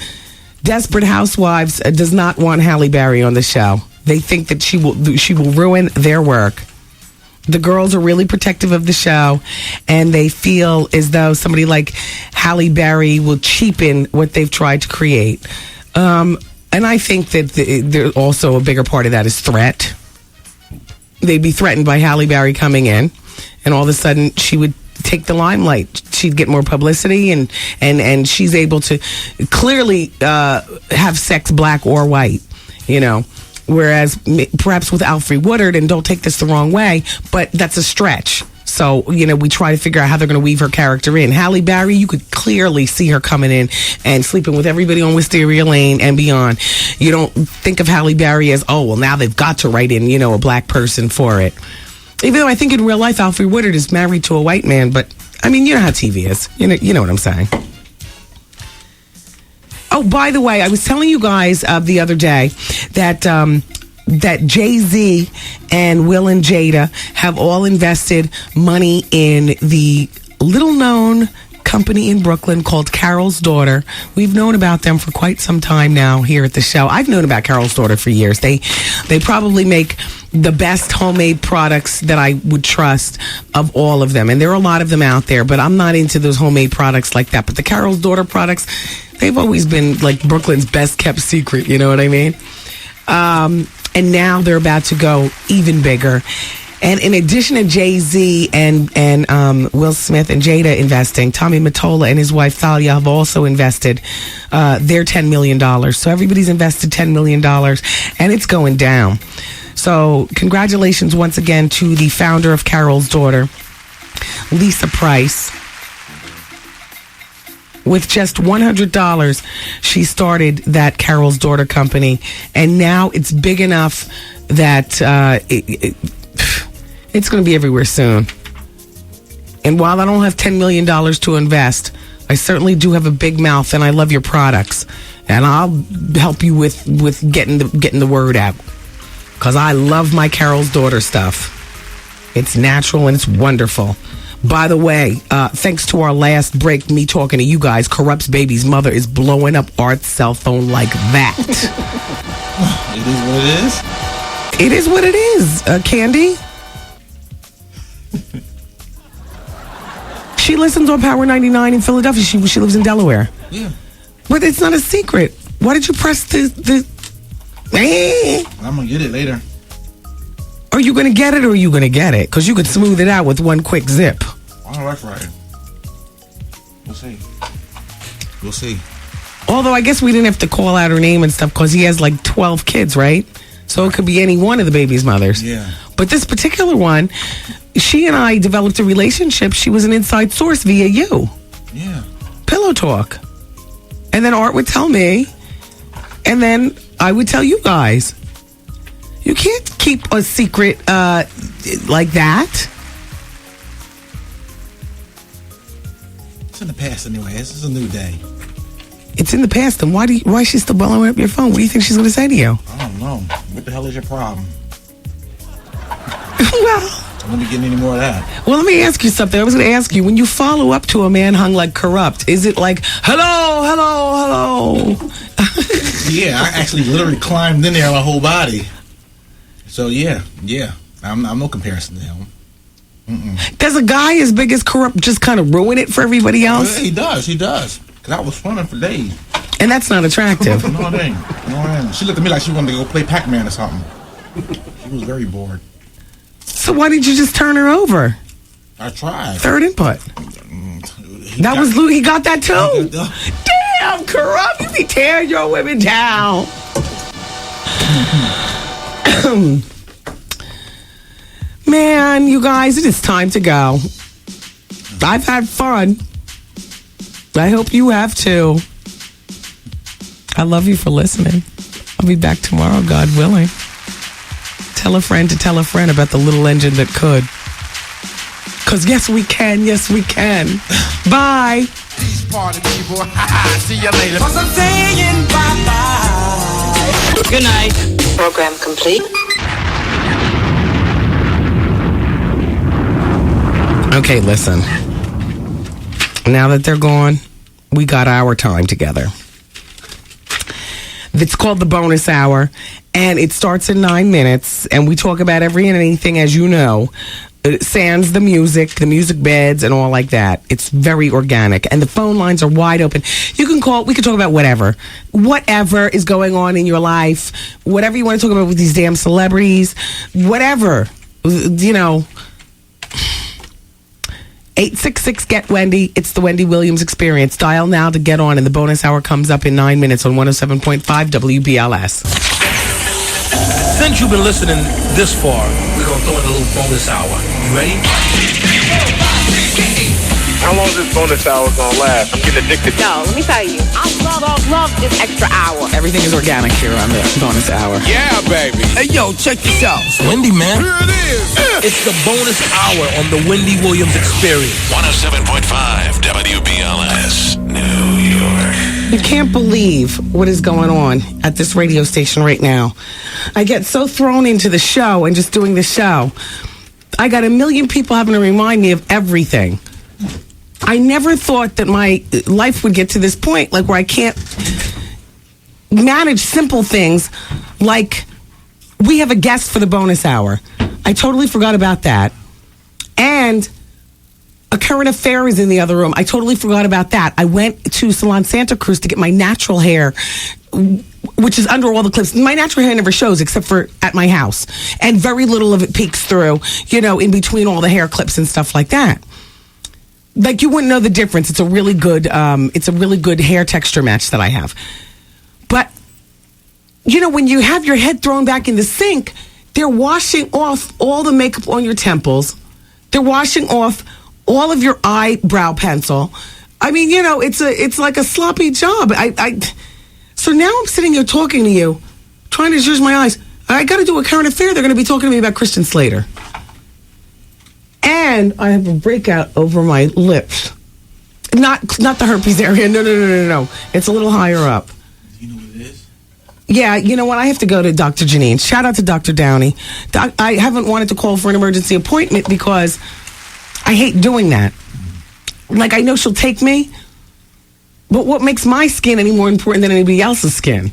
Desperate Housewives does not want Halle Berry on the show. They think that she will ruin their work. The girls are really protective of the show, and they feel as though somebody like Halle Berry will cheapen what they've tried to create. And I think that there's also a bigger part of that is threat. They'd be threatened by Halle Berry coming in, and all of a sudden she would take the limelight. She'd get more publicity, and she's able to clearly have sex black or white, you know. Whereas perhaps with Alfre Woodard, and don't take this the wrong way, but that's a stretch. So, you know, we try to figure out how they're going to weave her character in. Halle Berry, you could clearly see her coming in and sleeping with everybody on Wisteria Lane and beyond. You don't think of Halle Berry as, oh, well, now they've got to write in, you know, a black person for it. Even though I think in real life, Alfre Woodard is married to a white man, but, I mean, you know how TV is. You know what I'm saying. Oh, by the way, I was telling you guys the other day that that Jay-Z and Will and Jada have all invested money in the little-known company in Brooklyn called Carol's Daughter. We've known about them for quite some time now here at the show. I've known about Carol's Daughter for years. They probably make the best homemade products that I would trust of all of them. And there are a lot of them out there, but I'm not into those homemade products like that. But the Carol's Daughter products, they've always been like Brooklyn's best kept secret, you know what I mean? And now they're about to go even bigger. And in addition to Jay-Z and Will Smith and Jada investing, Tommy Mottola and his wife Thalia have also invested their $10 million. So everybody's invested $10 million, and it's going down. So congratulations once again to the founder of Carol's Daughter, Lisa Price. With just $100, she started that Carol's Daughter company, and now it's big enough that it's going to be everywhere soon. And while I don't have $10 million to invest, I certainly do have a big mouth, and I love your products, and I'll help you with getting the word out, because I love my Carol's Daughter stuff. It's natural and it's wonderful. By the way, thanks to our last break, me talking to you guys, Corrupt's baby's mother is blowing up Art's cell phone like that. It is what it is. It is what it is, Candy. She listens on Power 99 in Philadelphia. She lives in Delaware. Yeah. But it's not a secret. Why did you press the I'm going to get it later. Are you going to get it or are you going to get it? Because you could smooth it out with one quick zip. Oh, that's right. We'll see. We'll see. Although I guess we didn't have to call out her name and stuff because he has like 12 kids, right? So it could be any one of the baby's mothers. Yeah. But this particular one, she and I developed a relationship. She was an inside source via you. Yeah. Pillow talk. And then Art would tell me. And then I would tell you guys. You can't keep a secret like that. It's in the past anyway. This is a new day. It's in the past. Then why is she still blowing up your phone? What do you think she's going to say to you? I don't know. What the hell is your problem? Well, Let me get any more of that. Well, let me ask you something. I was going to ask you, when you follow up to a man hung like Corrupt, is it like, hello, hello, hello? Yeah, I actually literally climbed in there my whole body. So, yeah. I'm no comparison to him. Mm-mm. Does a guy as big as Corrupt just kind of ruin it for everybody else? He does. Because I was swimming for days. And that's not attractive. No, it ain't. She looked at me like she wanted to go play Pac-Man or something. She was very bored. So why did you just turn her over? I tried. Third input. He got that too. Damn, Corrupt, you be tearing your women down. Man, you guys, it is time to go. I've had fun. I hope you have too. I love you for listening. I'll be back tomorrow, God willing. Tell a friend to tell a friend about the little engine that could. Because yes, we can. Yes, we can. Bye. party, people. See you later. Cause I'm saying bye-bye. Good night. Program complete. Okay, listen. Now that they're gone, we got our time together. It's called the bonus hour, and it starts in 9 minutes, and we talk about every and anything, as you know. Sans the music beds, and all like that. It's very organic, and the phone lines are wide open. You can call. We can talk about whatever is going on in your life, whatever you want to talk about with these damn celebrities, whatever. 866-GET-WENDY. It's the Wendy Williams Experience. Dial now to get on, and the bonus hour comes up in 9 minutes on 107.5 WBLS. Since you've been listening this far, we're going to throw in a little bonus hour. You ready? How long is this bonus hour going to last? I'm getting addicted. No, let me tell you. I love this extra hour. Everything is organic here on the bonus hour. Yeah, baby. Hey, yo, check this out. It's Wendy, man. Here it is. It's the bonus hour on the Wendy Williams Experience. 107.5 WBLS, New York. You can't believe what is going on at this radio station right now. I get so thrown into the show and just doing the show. I got a million people having to remind me of everything. I never thought that my life would get to this point, like where I can't manage simple things like we have a guest for the bonus hour. I totally forgot about that. And a current affair is in the other room. I totally forgot about that. I went to Salon Santa Cruz to get my natural hair, which is under all the clips. My natural hair never shows except for at my house. And very little of it peeks through, in between all the hair clips and stuff like that. Like, you wouldn't know the difference. It's a really good hair texture match that I have. But, when you have your head thrown back in the sink, they're washing off all the makeup on your temples. They're washing off all of your eyebrow pencil. I mean, it's like a sloppy job. So now I'm sitting here talking to you, trying to use my eyes. I got to do a current affair. They're going to be talking to me about Christian Slater. And I have a breakout over my lips. Not the herpes area. No. It's a little higher up. Do you know what it is? Yeah, you know what? I have to go to Dr. Janine. Shout out to Dr. Downey. I haven't wanted to call for an emergency appointment because I hate doing that. Like, I know she'll take me, but what makes my skin any more important than anybody else's skin?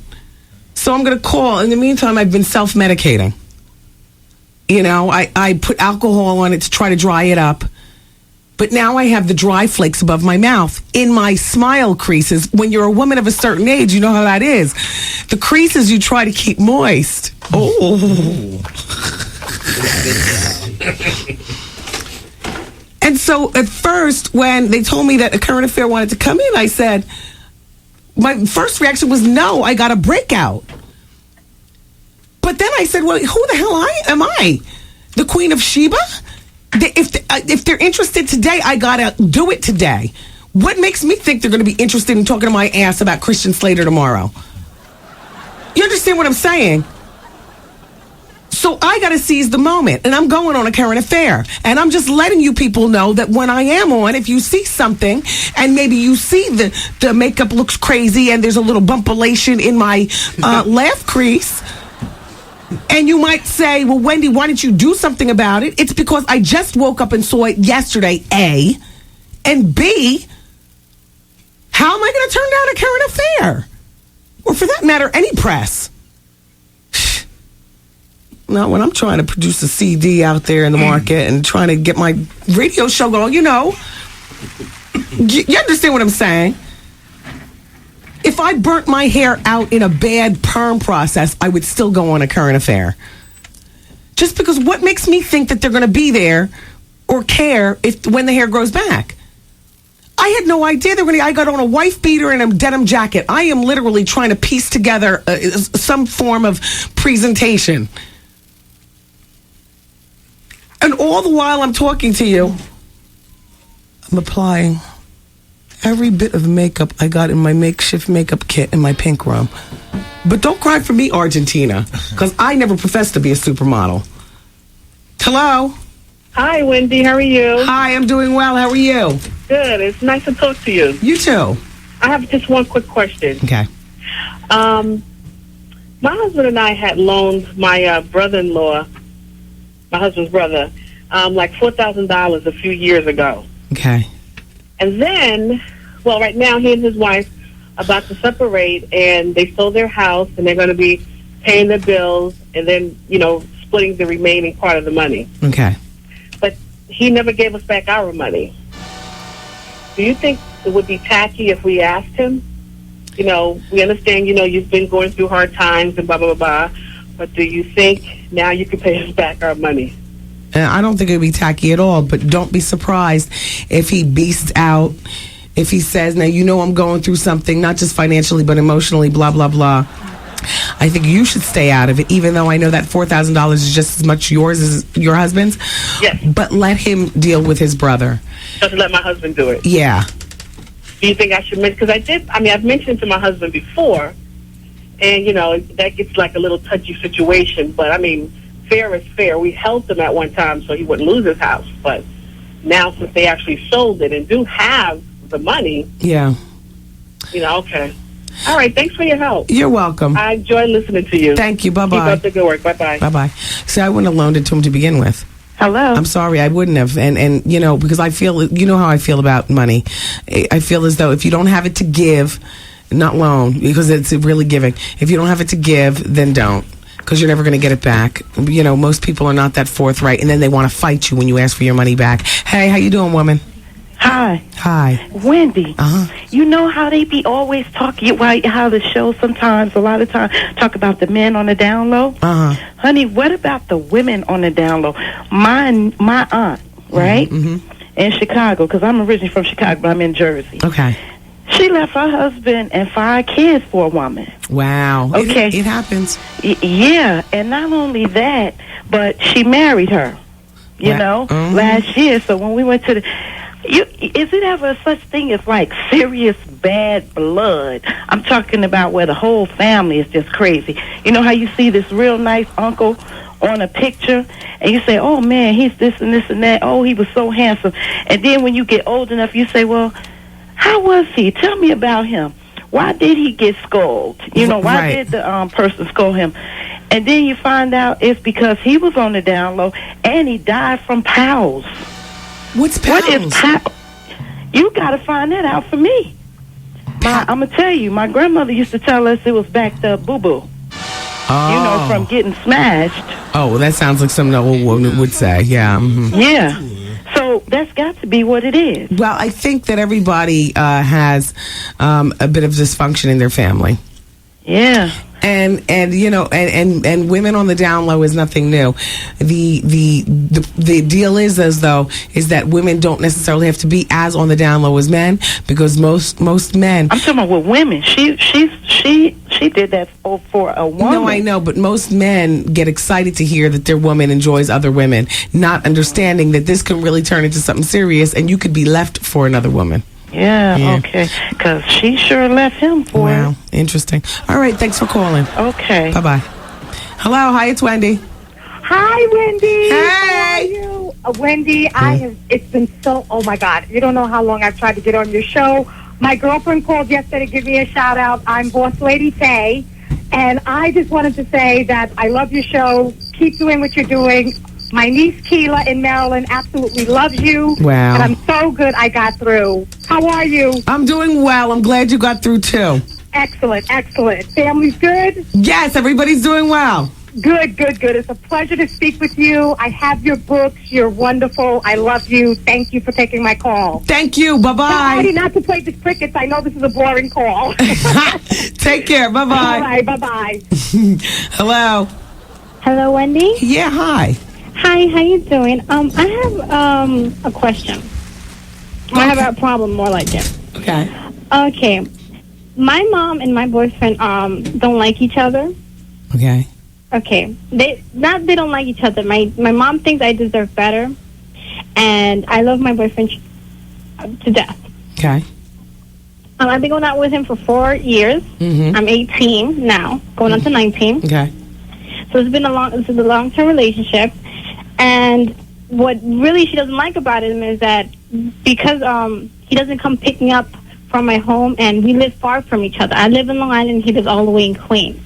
So I'm going to call. In the meantime, I've been self-medicating. I put alcohol on it to try to dry it up. But now I have the dry flakes above my mouth in my smile creases. When you're a woman of a certain age, you know how that is. The creases you try to keep moist. Oh. And so at first, when they told me that a current affair wanted to come in, I said, my first reaction was, no, I got a breakout. But then I said, well, who the hell am I? The Queen of Sheba? If they're interested today, I gotta do it today. What makes me think they're gonna be interested in talking to my ass about Christian Slater tomorrow? You understand what I'm saying? So I gotta seize the moment, and I'm going on a current affair. And I'm just letting you people know that when I am on, if you see something, and maybe you see the makeup looks crazy, and there's a little bumpulation in my laugh crease, and you might say, well, Wendy, why didn't you do something about it? It's because I just woke up and saw it yesterday, A. And B, how am I going to turn down a current affair? Or for that matter, any press? Now, when I'm trying to produce a CD out there in the market and trying to get my radio show going, you understand what I'm saying? If I burnt my hair out in a bad perm process, I would still go on a current affair. Just because what makes me think that they're going to be there or care when the hair grows back? I had no idea they were going to. I got on a wife beater and a denim jacket. I am literally trying to piece together some form of presentation. And all the while I'm talking to you, I'm applying every bit of makeup I got in my makeshift makeup kit in my pink room. But don't cry for me, Argentina, because I never professed to be a supermodel. Hello? Hi, Wendy. How are you? Hi, I'm doing well. How are you? Good. It's nice to talk to you. You too. I have just one quick question. Okay. My husband and I had loaned my brother-in-law, my husband's brother, like $4,000 a few years ago. Okay. And then, well, right now he and his wife are about to separate, and they sold their house, and they're going to be paying their bills, and then, splitting the remaining part of the money. Okay. But he never gave us back our money. Do you think it would be tacky if we asked him? We understand, you've been going through hard times and blah, blah, blah, but do you think now you can pay us back our money? I don't think it would be tacky at all, but don't be surprised if he beasts out, if he says, now, I'm going through something, not just financially, but emotionally, blah, blah, blah. I think you should stay out of it, even though I know that $4,000 is just as much yours as your husband's. Yes. But let him deal with his brother. Just let my husband do it. Yeah. Do you think I should mention? Because I've mentioned to my husband before, and, that gets like a little touchy situation. But, fair is fair. We helped him at one time so he wouldn't lose his house. But now since they actually sold it and do have the money. Yeah. Okay. All right. Thanks for your help. You're welcome. I enjoy listening to you. Thank you. Bye-bye. Keep up the good work. Bye-bye. Bye-bye. See, I wouldn't have loaned it to him to begin with. Hello. I'm sorry, I wouldn't have. And because I feel, how I feel about money. I feel as though if you don't have it to give, not loan, because it's really giving. If you don't have it to give, then don't. Because you're never going to get it back. Most people are not that forthright, and then they want to fight you when you ask for your money back. Hey, how you doing, woman? Hi. Hi. Wendy. Uh-huh. You know how they be always talking, how the show sometimes, a lot of time, talk about the men on the down low? Uh-huh. Honey, what about the women on the down low? My aunt, right, in Chicago, because I'm originally from Chicago, but I'm in Jersey. Okay. She left her husband and 5 kids for a woman. Wow. Okay. It happens. Yeah, and not only that, but she married her, last year. So when we went to is it ever such thing as like serious bad blood? I'm talking about where the whole family is just crazy. You know how you see this real nice uncle on a picture and you say, oh man, he's this and this and that. Oh, he was so handsome. And then when you get old enough, you say, well, how was he? Tell me about him. Why did he get scolded? Why did the person scold him? And then you find out it's because he was on the down low and he died from pals. What's pals? What is pals? You got to find that out for me. I'm going to tell you, my grandmother used to tell us it was backed up boo-boo. Oh. From getting smashed. Oh, well, that sounds like something an old woman would say. Yeah. Mm-hmm. Yeah. So that's got to be what it is. Well, I think that everybody has a bit of dysfunction in their family. Yeah. And women on the down low is nothing new. The deal is that women don't necessarily have to be as on the down low as men, because most men. I'm talking about with women. She did that for a woman. No, I know, but most men get excited to hear that their woman enjoys other women, not understanding that this can really turn into something serious, and you could be left for another woman. Yeah, okay. Because she sure left him for Wow, interesting. All right, thanks for calling. Okay. Bye-bye. Hello, hi, it's Wendy. Hi, Wendy. Hey. How are you? Wendy, it's been so, oh my God. You don't know how long I've tried to get on your show. My girlfriend called yesterday to give me a shout out. I'm Boss Lady Faye. And I just wanted to say that I love your show. Keep doing what you're doing. My niece Keela in Maryland absolutely loves you. Wow. And I'm so good I got through. How are you? I'm doing well. I'm glad you got through too. Excellent. Family's good? Yes, everybody's doing well. Good. It's a pleasure to speak with you. I have your books. You're wonderful. I love you. Thank you for taking my call. Thank you. Bye-bye. Sorry not to play the crickets. I know this is a boring call. Take care. Bye-bye. All right, bye-bye. Hello. Hello, Wendy? Yeah, hi. Hi, how you doing? I have a question. I have a problem, more like it. Okay. My mom and my boyfriend don't like each other. Okay. They don't like each other. My mom thinks I deserve better, and I love my boyfriend to death. Okay. I've been going out with him for 4 years. Mm-hmm. I'm 18 now, going on to 19. Okay. So it's a long-term relationship. And what really she doesn't like about him is that because he doesn't come pick me up from my home, and we live far from each other. I live in Long Island, he lives all the way in Queens.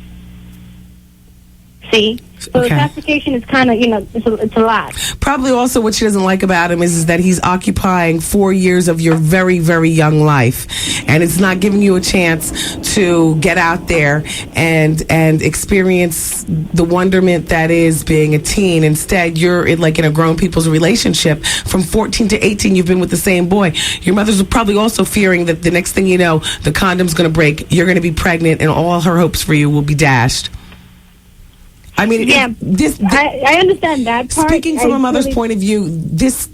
See? So the classification is kind of, it's a lot. Probably also what she doesn't like about him is that he's occupying 4 years of your very, very young life. And it's not giving you a chance to get out there and experience the wonderment that is being a teen. Instead, you're in a grown people's relationship. From 14 to 18, you've been with the same boy. Your mother's probably also fearing that the next thing you know, the condom's going to break, you're going to be pregnant, and all her hopes for you will be dashed. I mean, I understand that part. Speaking from a mother's point of view, this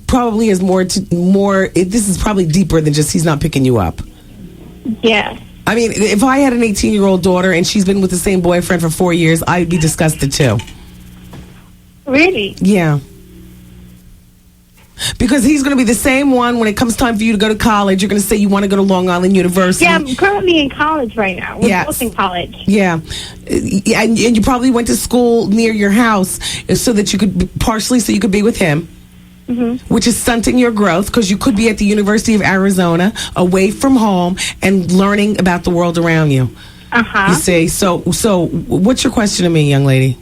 probably is this is probably deeper than just he's not picking you up. Yeah. I mean, if I had an 18-year-old daughter and she's been with the same boyfriend for 4 years, I'd be disgusted too. Really? Yeah. Because he's going to be the same one when it comes time for you to go to college. You're going to say you want to go to Long Island University. Yeah, I'm currently in college right now. We're both in college. Yeah. And you probably went to school near your house so that you could, partially so you could be with him. Mm-hmm. Which is stunting your growth because you could be at the University of Arizona, away from home, and learning about the world around you. Uh-huh. You see? So what's your question to me, young lady?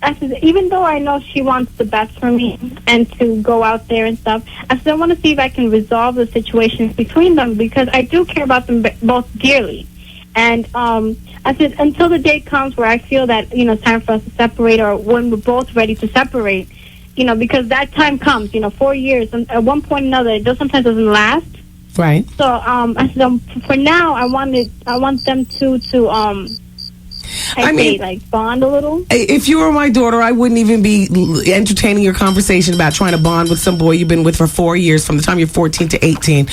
I said, even though I know she wants the best for me and to go out there and stuff, I said, I want to see if I can resolve the situations between them because I do care about them both dearly. And I said, until the day comes where I feel that, it's time for us to separate or when we're both ready to separate, because that time comes, 4 years. And at one point or another, it sometimes doesn't last. Right. So I said, for now, I want them to bond a little. If you were my daughter, I wouldn't even be entertaining your conversation about trying to bond with some boy you've been with for 4 years from the time you're 14 to 18.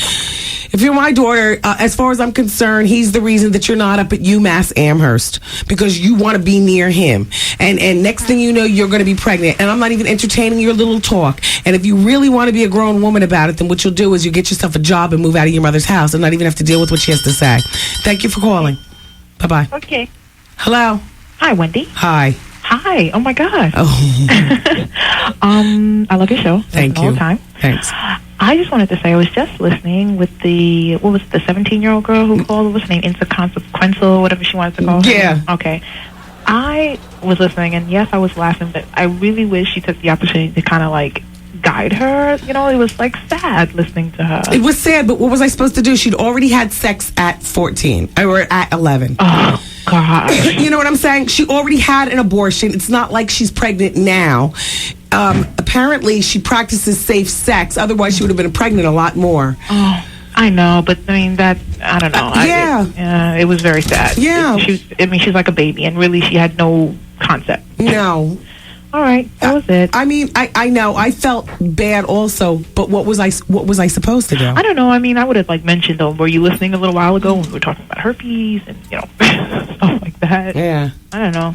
If you're my daughter, as far as I'm concerned, he's the reason that you're not up at UMass Amherst because you want to be near him. And next thing you know, you're going to be pregnant. And I'm not even entertaining your little talk. And if you really want to be a grown woman about it, then what you'll do is you get yourself a job and move out of your mother's house and not even have to deal with what she has to say. Thank you for calling. Bye-bye. Okay. Hello. Hi, Wendy. Hi. Hi. Oh my God. Oh. I love your show. Thank you. All the time. Thanks. I just wanted to say I was just listening with the 17-year-old girl who called. What's her name? Inconsequential, whatever she wanted to call her. Yeah. Okay. I was listening, and yes, I was laughing, but I really wish she took the opportunity to kind of guide her. It was sad listening to her. It was sad, but what was I supposed to do? She'd already had sex at 14 or at 11. Oh, God. You know what I'm saying? She already had an abortion. It's not like she's pregnant now. Apparently, she practices safe sex. Otherwise, she would have been pregnant a lot more. Oh, I know, but I mean, I don't know. It was very sad. Yeah. She's like a baby, and really, she had no concept. No. All right, that was it. I mean, I know. I felt bad also, but what was I supposed to do? I don't know. I mean, I would have mentioned, were you listening a little while ago when we were talking about herpes and, stuff like that? Yeah. I don't know.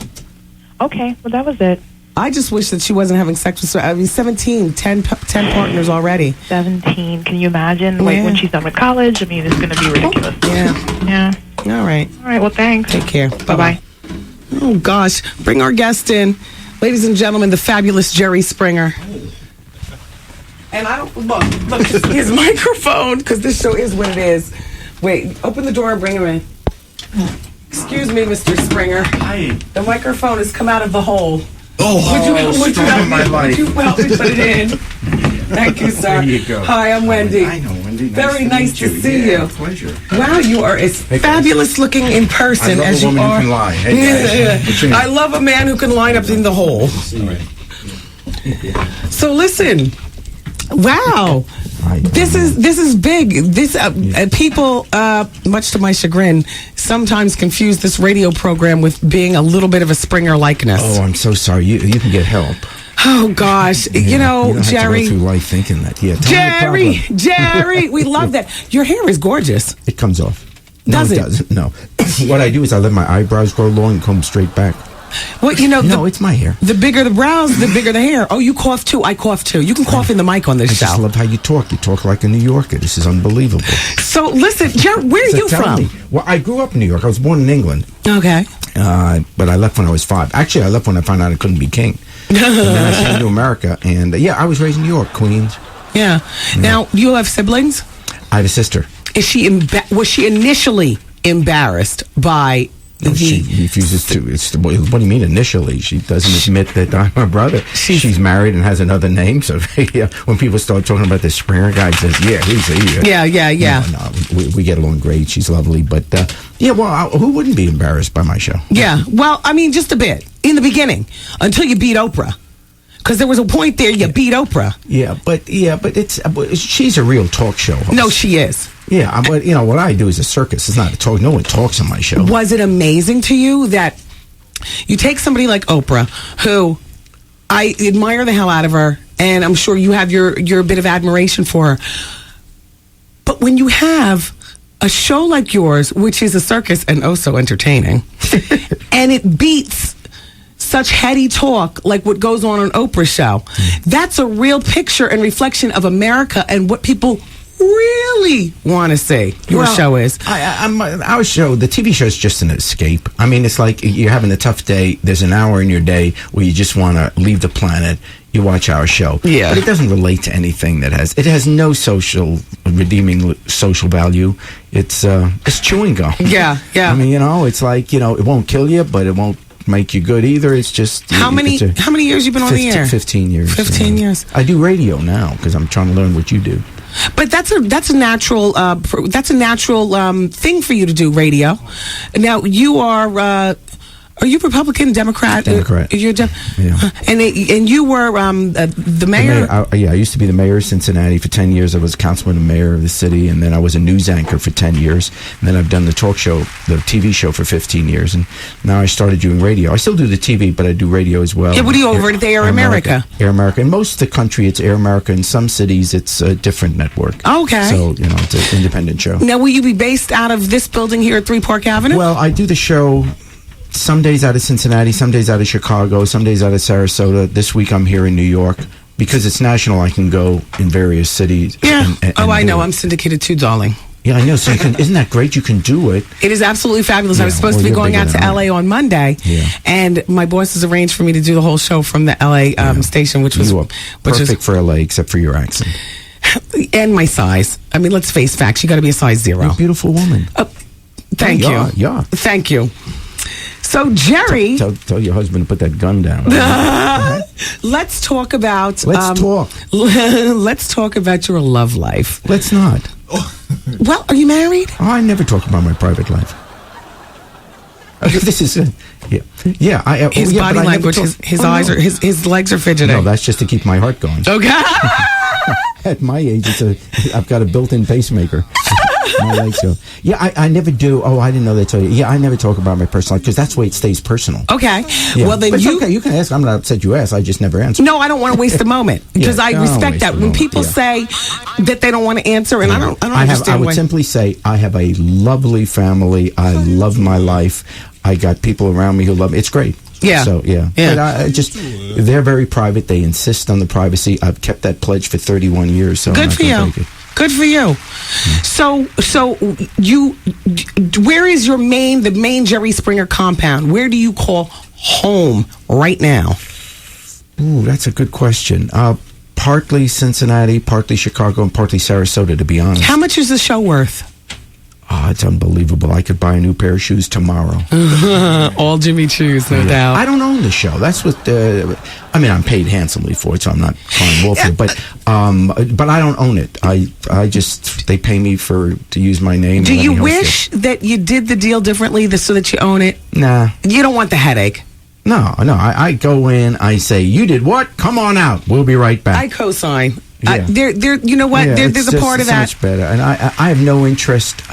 Okay, well, that was it. I just wish that she wasn't having sex with 17, 10 partners already. 17. Can you imagine? When she's done with college? I mean, it's going to be ridiculous. Yeah. All right. All right, well, thanks. Take care. Bye-bye. Oh, gosh. Bring our guest in. Ladies and gentlemen, the fabulous Jerry Springer. And I don't... Look, his microphone, because this show is what it is. Wait, open the door and bring him in. Excuse me, Mr. Springer. Hi. The microphone has come out of the hole. Oh, would you help me put it in? Thank you, sir. There you go. Hi, I'm Wendy. I know, Wendy. Very nice to see you. Pleasure. Wow, you are as fabulous looking in person as you are. I love a woman who can lie. Hey, guys. I love a man who can line up in the hole. So listen, wow. This is big. This people, much to my chagrin, sometimes confuse this radio program with being a little bit of a Springer likeness. Oh, I'm so sorry. You can get help. Oh gosh, Yeah, you don't have Jerry. to go through life thinking that. Yeah, Jerry, we love that. Your hair is gorgeous. It comes off. Does it? it? Doesn't. No. What I do is I let my eyebrows grow long and comb straight back. Well, no, it's my hair. The bigger the brows, the bigger the hair. Oh, you cough too. I cough too. You can cough in the mic on this show. I just love how you talk. You talk like a New Yorker. This is unbelievable. So listen, Jerry, where are you from? Well, I grew up in New York. I was born in England. Okay. But I left when I was 5. Actually, I left when I found out I couldn't be king. And then I came to America, and I was raised in New York, Queens. Yeah. Now, you have siblings? I have a sister. Was she initially embarrassed by she refuses to. What do you mean initially? She doesn't admit that I'm her brother. She's married and has another name. So when people start talking about this Springer guy, he says, yeah, he's a... Yeah. No, we get along great. She's lovely. But, who wouldn't be embarrassed by my show? Yeah. Well, I mean, just a bit. In the beginning. Until you beat Oprah. Because there was a point there you beat Oprah. But she's a real talk show host. No, she is. Yeah, but what I do is a circus. It's not a talk. No one talks on my show. Was it amazing to you that you take somebody like Oprah, who I admire the hell out of her, and I'm sure you have your bit of admiration for her. But when you have a show like yours, which is a circus and oh so entertaining, and it beats such heady talk like what goes on Oprah's show, that's a real picture and reflection of America and what people really want to see your show is. Our show, the TV show, is just an escape. I mean, it's like you're having a tough day. There's an hour in your day where you just want to leave the planet. You watch our show. Yeah. But it doesn't relate to anything it has no redeeming social value. It's chewing gum. Yeah. I mean, it's like, it won't kill you, but it won't make you good either. It's just... How many years you been on the air? 15 years. 15 years. I do radio now because I'm trying to learn what you do. But that's a natural thing for you to do, radio. Now you are you Republican, Democrat? Democrat. You're and you were the mayor. I used to be the mayor of Cincinnati for 10 years. I was councilman and mayor of the city, and then I was a news anchor for 10 years. And then I've done the talk show, the TV show for 15 years, and now I started doing radio. I still do the TV, but I do radio as well. Yeah, what do you over at the Air America? Air America. In most of the country, it's Air America. In some cities, it's a different network. Okay. So, it's an independent show. Now, will you be based out of this building here at 3 Park Avenue? Well, I do the show some days out of Cincinnati, some days out of Chicago, some days out of Sarasota. This week I'm here in New York. Because it's national, I can go in various cities. Yeah. I know. I'm syndicated too, darling. Yeah, I know. So isn't that great? You can do it. It is absolutely fabulous. I was supposed to be going out to LA on Monday, and my boss has arranged for me to do the whole show from the LA station, which was perfect for LA, except for your accent and my size. I mean, let's face facts. You got to be a size 0. You're a beautiful woman. Thank you. Yeah. Thank you. So, Jerry... Tell your husband to put that gun down. Let's talk about... Let's talk about your love life. Let's not. Well, are you married? Oh, I never talk about my private life. This is... Yeah. His body language, his eyes are... His legs are fidgeting. No, that's just to keep my heart going. Okay. At my age, I've got a built-in pacemaker. My legs go. Yeah, I never do. Oh, I didn't know they tell you. Yeah, I never talk about my personal life because that's the way it stays personal. Okay. Yeah. Well, then but okay. You can ask. I'm not upset you asked. I just never answer. No, I don't want to waste the moment because I respect that. When people say that they don't want to answer, and I don't understand. I would simply say I have a lovely family. I love my life. I got people around me who love me. It's great. Yeah. So, yeah. But they're very private. They insist on the privacy. I've kept that pledge for 31 years. So good for you. Good for you. So where is the main Jerry Springer compound? Where do you call home right now? Ooh, that's a good question. Partly Cincinnati, partly Chicago, and partly Sarasota, to be honest. How much is the show worth? Oh, it's unbelievable. I could buy a new pair of shoes tomorrow. All Jimmy Choos, no doubt. I don't own the show. That's what... I'm paid handsomely for it, so I'm not calling Wolf it. But I don't own it. I just... They pay me to use my name. Do you wish that you did the deal differently so that you own it? Nah. You don't want the headache? No. I go in, I say, you did what? Come on out. We'll be right back. I co-sign. Yeah. You know what? Yeah, there's a part of that. It's much better. And I have no interest...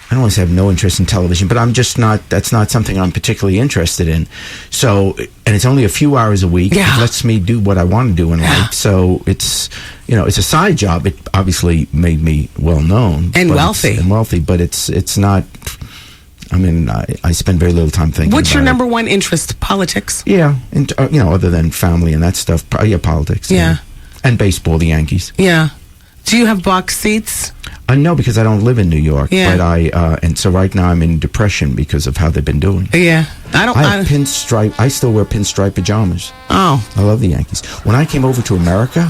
I don't want to say I have no interest in television, but I'm just not, that's not something I'm particularly interested in. So, and it's only a few hours a week. Yeah. It lets me do what I want to do in life. So it's, it's a side job. It obviously made me well known. And wealthy. But it's not, I spend very little time thinking What's about your number one interest? Politics? Yeah. And, other than family and that stuff, politics. Yeah. And baseball, the Yankees. Yeah. Do you have box seats? No, because I don't live in New York. Yeah. But and so right now I'm in depression because of how they've been doing. Yeah. I have pinstripe. I still wear pinstripe pajamas. Oh. I love the Yankees. When I came over to America,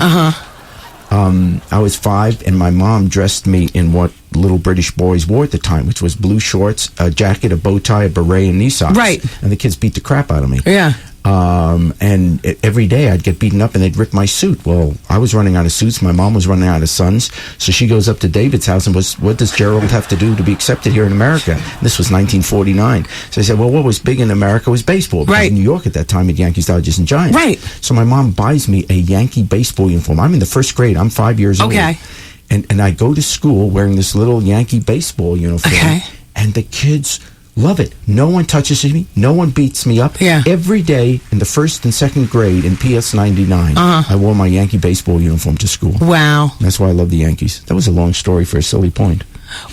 I was 5, and my mom dressed me in what little British boys wore at the time, which was blue shorts, a jacket, a bow tie, a beret, and knee socks. Right. And the kids beat the crap out of me. Yeah. And every day I'd get beaten up and they'd rip my suit. Well, I was running out of suits. My mom was running out of sons. So she goes up to David's house and was, what does Gerald have to do to be accepted here in America? And this was 1949. So I said, well, what was big in America was baseball. Because in New York at that time, it Yankees, Dodgers, and Giants. Right. So my mom buys me a Yankee baseball uniform. I'm in the first grade. I'm 5 years old. Okay. And I go to school wearing this little Yankee baseball uniform. Okay. And the kids love it. No one touches me. No one beats me up. Yeah. Every day in the first and second grade in PS 99, I wore my Yankee baseball uniform to school. Wow. That's why I love the Yankees. That was a long story for a silly point.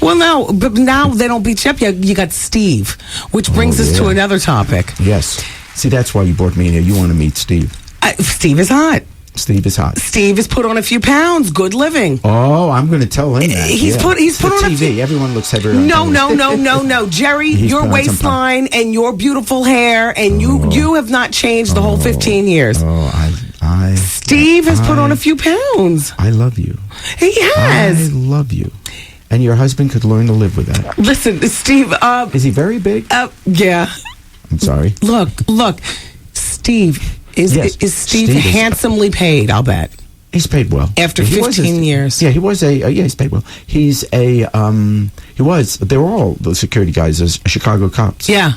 Well, no, but now they don't beat you up. You got Steve, which brings us to another topic. Yes. See, that's why you brought me in here. You want to meet Steve. Steve is hot. Steve is hot. Steve has put on a few pounds. Good living. Oh, I'm going to tell him that. He's put on TV. a few. Everyone looks heavier. On No, Jerry, your waistline and your beautiful hair, and you have not changed the whole 15 years. Steve has put on a few pounds. I love you. He has. I love you. And your husband could learn to live with that. Listen, Steve. Is he very big? Yeah. I'm sorry. Look, Steve. Is Steve handsomely paid? I'll bet. He's paid well. After 15 years. Yeah, he's paid well. He was, they were all the security guys as Chicago cops. Yeah.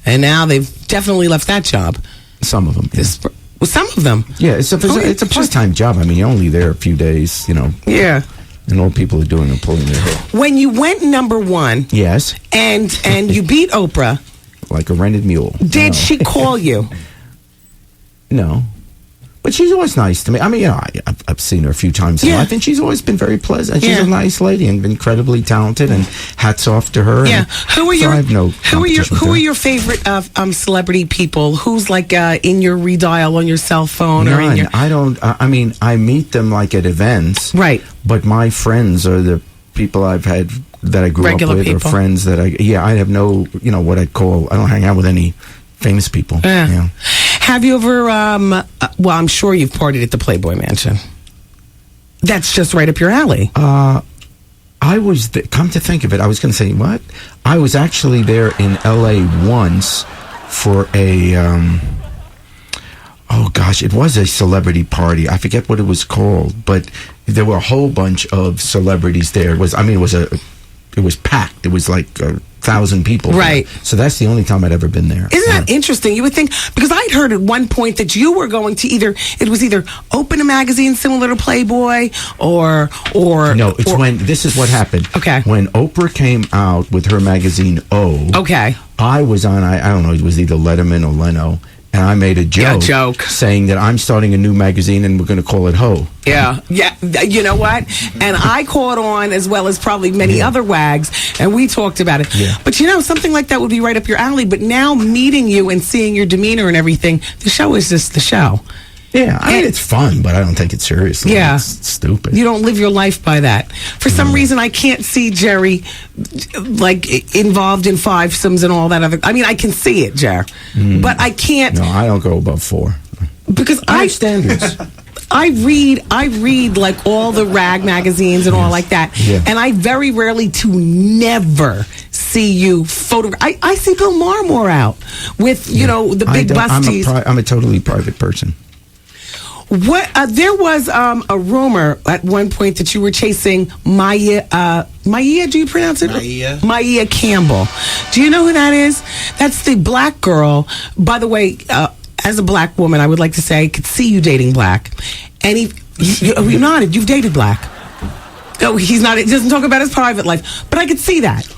And now they've definitely left that job. Some of them. Yeah. Some of them. Yeah, it's a part-time job. I mean, you're only there a few days, Yeah. And all people are doing are pulling their hair. When you went number 1. Yes. And you beat Oprah. Like a rented mule. Did she call you? No. But she's always nice to me. I mean, I've seen her a few times in life, and she's always been very pleasant. She's a nice lady and incredibly talented, and hats off to her. Yeah. Who are your favorite celebrity people? Who's like in your redial on your cell phone? None. Or in your... I don't. I mean, I meet them like at events. Right. But my friends are the people I've had that I grew Regular up with, people. or friends that I have no, what I'd call, I don't hang out with any famous people. Yeah. Have you ever, well, I'm sure you've partied at the Playboy Mansion. That's just right up your alley. I was, come to think of it, I was going to say, what? I was actually there in L.A. once for a, oh gosh, it was a celebrity party. I forget what it was called, but there were a whole bunch of celebrities there. It was packed. It was like 1,000 people. Right. There. So that's the only time I'd ever been there. Isn't that interesting? You would think, because I'd heard at one point that you were going to either open a magazine similar to Playboy or no, it's when, this is what happened. Okay. When Oprah came out with her magazine O. Okay. I was on, I don't know, it was either Letterman or Leno. And I made a joke saying that I'm starting a new magazine and we're going to call it Ho. Yeah. You know what? And I caught on as well as probably many other wags, and we talked about it. Yeah. But something like that would be right up your alley. But now meeting you and seeing your demeanor and everything, the show is just the show. Yeah, I mean, it's fun, but I don't take it seriously. Yeah. It's stupid. You don't live your life by that. For some reason, I can't see Jerry, like, involved in fivesomes and all that other... I mean, I can see it, Jer. But I can't... No, I don't go above 4. Because I have standards. I read, like, all the rag magazines and all like that. Yeah. And I very rarely to never see you photograph. I see Bill Maher more out with, the big busties. I'm a totally private person. What there was a rumor at one point that you were chasing Maya. Do you pronounce it? Maya Campbell. Do you know who that is? That's the black girl. By the way, as a black woman, I would like to say I could see you dating black. And you nodded. You've dated black. No, he's not. He doesn't talk about his private life, but I could see that.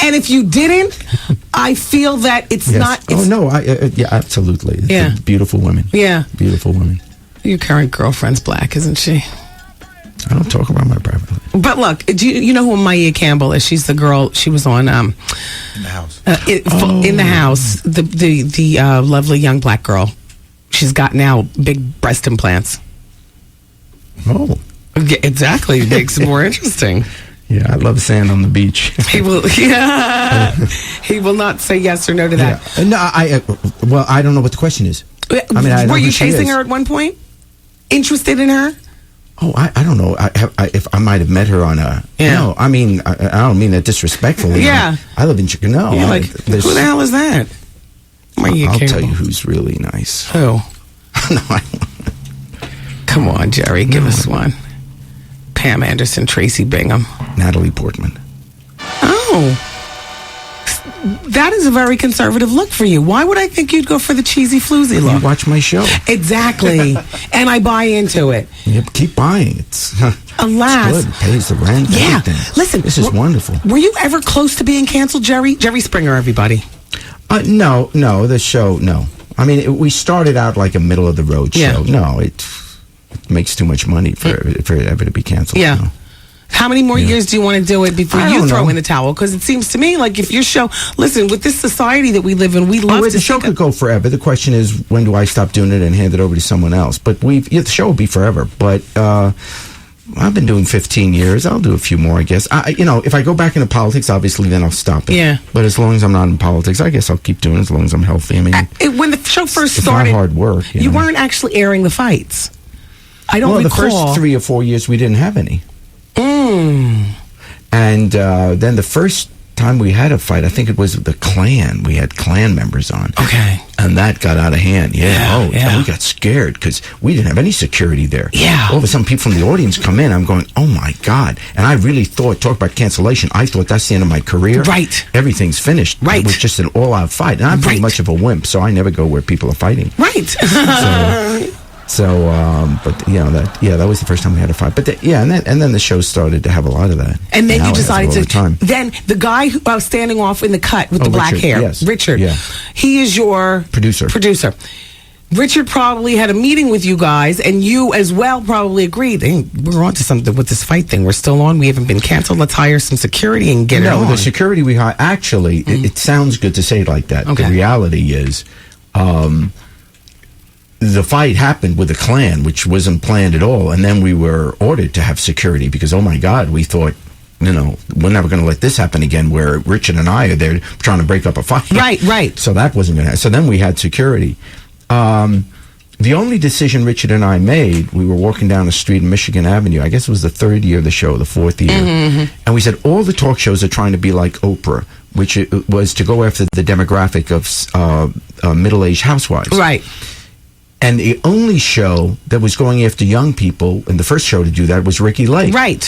And if you didn't, I feel that it's not. It's, yeah, absolutely. Yeah, beautiful women. Yeah, beautiful women. Your current girlfriend's black, isn't she? I don't talk about my private life. But look, do you know who Maya Campbell is? She's the girl. She was on In the House. In the House. The lovely young black girl. She's got now big breast implants. Oh, yeah, exactly. It makes it more interesting. Yeah, I love sand on the beach. He will. Yeah, he will not say yes or no to that. Yeah. No, I don't know what the question is. Were you chasing her at one point? Interested in her? Oh, I don't know. If I might have met her on a. Yeah. No, I mean, I don't mean that disrespectfully. Yeah. I live in Chicago. You're like, who the hell is that? I'll tell you who's really nice. Who? Come on, Jerry, give us one. Pam Anderson, Tracy Bingham, Natalie Portman. Oh. That is a very conservative look for you. Why would I think you'd go for the cheesy floozy look? You watch my show. Exactly. And I buy into it. Yep, keep buying. It's Alas. it's good. It pays the rent. Yeah. Everything. Listen. This is wonderful. Were you ever close to being canceled, Jerry? Jerry Springer, everybody. No, the show, no. I mean, we started out like a middle of the road show. No, it makes too much money for it ever to be canceled. Yeah. No. How many more years do you want to do it before you throw in the towel? Because it seems to me like if your show, listen, with this society that we live in, we love the show could go forever. The question is, when do I stop doing it and hand it over to someone else? But the show will be forever. But I've been doing 15 years. I'll do a few more, I guess. If I go back into politics, obviously, then I'll stop it. Yeah. But as long as I'm not in politics, I guess I'll keep doing it as long as I'm healthy. I mean, when the show first it's started, not hard work. You weren't actually airing the fights. I don't recall. The first 3 or 4 years, we didn't have any. And then the first time we had a fight, I think it was the Klan. We had Klan members on. Okay. And that got out of hand. And we got scared because we didn't have any security there. Yeah. All of a sudden, people from the audience come in. I'm going, oh my God. And I really thought, talk about cancellation, I thought that's the end of my career. Right. Everything's finished. Right. It was just an all-out fight. And I'm pretty much of a wimp, so I never go where people are fighting. Right. That was the first time we had a fight. But and then the show started to have a lot of that. And then now you decided all the time. Then the guy who standing off in the cut with the black Richard, hair, yes. Richard. Yeah. He is your producer. Richard probably had a meeting with you guys, and you as well probably agreed. Hey, we're on to something with this fight thing. We're still on. We haven't been canceled. Let's hire some security and get it on. No, the security we hire, actually, it sounds good to say it like that. Okay. The reality is, the fight happened with the Klan, which wasn't planned at all. And then we were ordered to have security because, oh my God, we thought, we're never going to let this happen again where Richard and I are there trying to break up a fight. Right. So that wasn't going to happen. So then we had security. The only decision Richard and I made, we were walking down the street in Michigan Avenue. I guess it was the 3rd year of the show, the 4th year. And we said, all the talk shows are trying to be like Oprah, which it was to go after the demographic of middle-aged housewives. Right. And the only show that was going after young people, and the first show to do that was Ricky Lake. Right.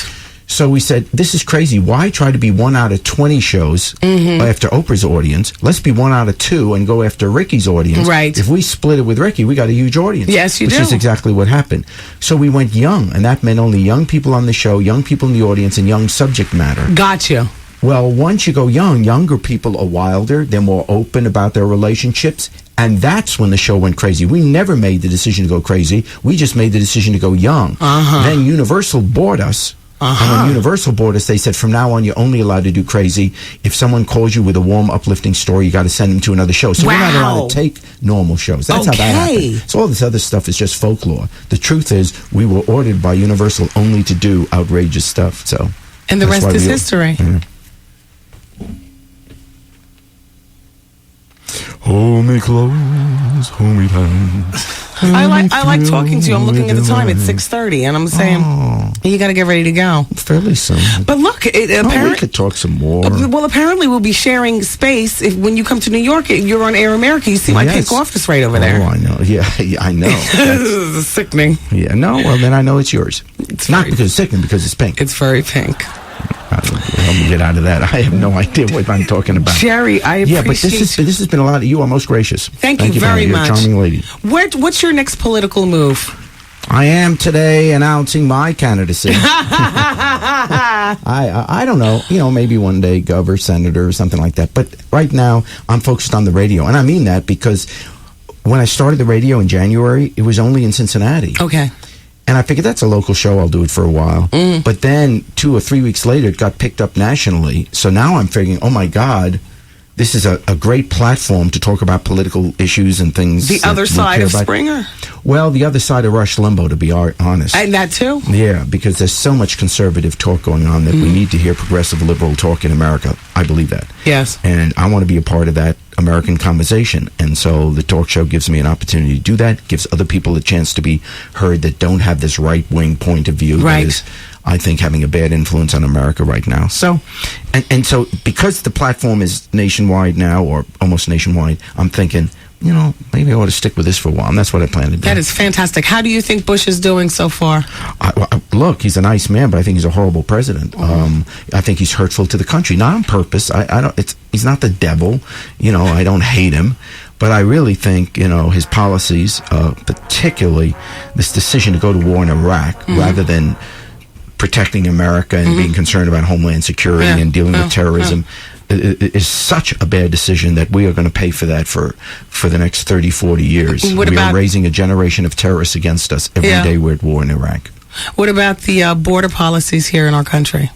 So we said, this is crazy. Why try to be 1 out of 20 shows after Oprah's audience? Let's be 1 out of 2 and go after Ricky's audience. Right. If we split it with Ricky, we got a huge audience. Yes, you do. Which is exactly what happened. So we went young, and that meant only young people on the show, young people in the audience, and young subject matter. Gotcha. Well, once you go young, younger people are wilder. They're more open about their relationships. And that's when the show went crazy. We never made the decision to go crazy. We just made the decision to go young. Then Universal bought us. And when Universal bought us, they said, from now on, you're only allowed to do crazy. If someone calls you with a warm, uplifting story, you got to send them to another show. So we're not allowed to take normal shows. That's how that happened. So all this other stuff is just folklore. The truth is, we were ordered by Universal only to do outrageous stuff. So, and the rest is history. Hold me close, hold me tight. I like talking to you. I'm looking at the time. It's 6:30, and I'm saying you got to get ready to go fairly soon. But look, we could talk some more. Well, apparently we'll be sharing space when you come to New York. You're on Air America. You see my pink office right over there. Oh, I know. Yeah, I know. This is sickening. Yeah, no. Well, then I know it's yours. It's not because it's sickening, because it's pink. It's very pink. Help me get out of that. I have no idea what I'm talking about. Jerry, I appreciate. Yeah, but this has been a lot. You are most gracious. Thank you very much. You're a charming lady. What's your next political move? I am today announcing my candidacy. I don't know. Maybe one day governor, senator, or something like that. But right now, I'm focused on the radio, and I mean that because when I started the radio in January, it was only in Cincinnati. Okay. And I figured that's a local show. I'll do it for a while. But then 2 or 3 weeks later, it got picked up nationally. So now I'm figuring, oh my God, this is a great platform to talk about political issues and things. The other side of Springer? Well, the other side of Rush Limbaugh, to be honest. And that too? Yeah, because there's so much conservative talk going on that we need to hear progressive liberal talk in America. I believe that. Yes. And I want to be a part of that. American conversation. And so the talk show gives me an opportunity to do that, gives other people a chance to be heard that don't have this right-wing point of view that is, I think, having a bad influence on America right now. So, and so because the platform is nationwide now, or almost nationwide, I'm thinking, maybe I ought to stick with this for a while, and that's what I plan to do. That is fantastic. How do you think Bush is doing so far? Look, he's a nice man, but I think he's a horrible president. I think he's hurtful to the country, not on purpose. I don't. He's not the devil. I don't hate him, but I really think his policies, particularly this decision to go to war in Iraq rather than protecting America and being concerned about homeland security and dealing with terrorism. Is such a bad decision that we are going to pay for that for the next 30, 40 years. We are raising a generation of terrorists against us every day we're at war in Iraq. What about the border policies here in our country?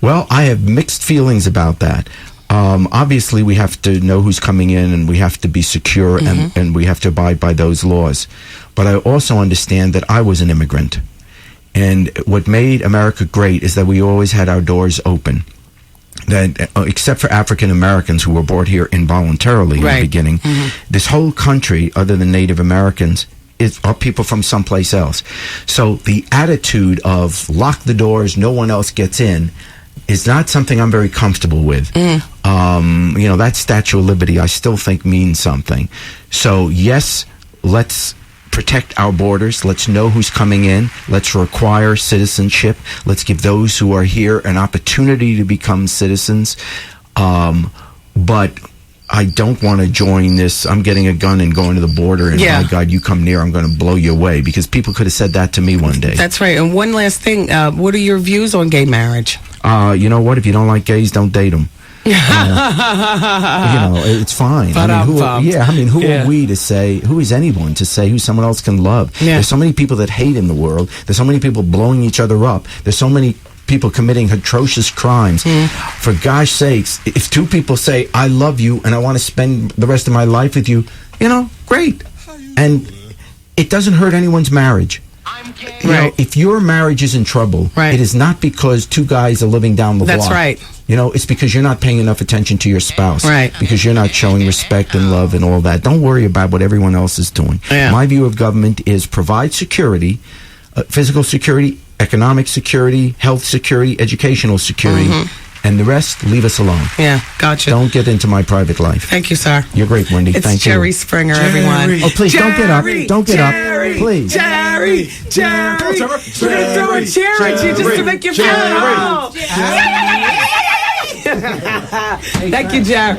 Well, I have mixed feelings about that. Obviously, we have to know who's coming in, and we have to be secure, and we have to abide by those laws. But I also understand that I was an immigrant. And what made America great is that we always had our doors open. That except for African Americans who were brought here involuntarily in the beginning, this whole country, other than Native Americans, are people from someplace else. So the attitude of lock the doors, no one else gets in, is not something I'm very comfortable with. That Statue of Liberty, I still think means something. So yes, let's protect our borders. Let's know who's coming in. Let's require citizenship. Let's give those who are here an opportunity to become citizens. But I don't want to join this. I'm getting a gun and going to the border, and my God, you come near, I'm going to blow you away, because people could have said that to me one day. That's right. And one last thing, what are your views on gay marriage? You know what? If you don't like gays, don't date them. It's fine. Who are we to say, who is anyone to say who someone else can love? There's so many people that hate in the world. There's so many people blowing each other up. There's so many people committing atrocious crimes. For gosh sakes, if two people say, I love you and I want to spend the rest of my life with you, great. And it doesn't hurt anyone's marriage. If your marriage is in trouble, it is not because two guys are living down the block. That's right. It's because you're not paying enough attention to your spouse. Because you're not showing respect and love and all that. Don't worry about what everyone else is doing. My view of government is provide security, physical security, economic security, health security, educational security, and the rest, leave us alone. Gotcha. Don't get into my private life. Thank you, sir. You're great, Wendy. It's Thank Jerry you. Springer, everyone. Oh, please, don't get up. Don't get up. Please. Jerry! We're going to throw a chair at you just to make you feel at home. Thank you, Jerry.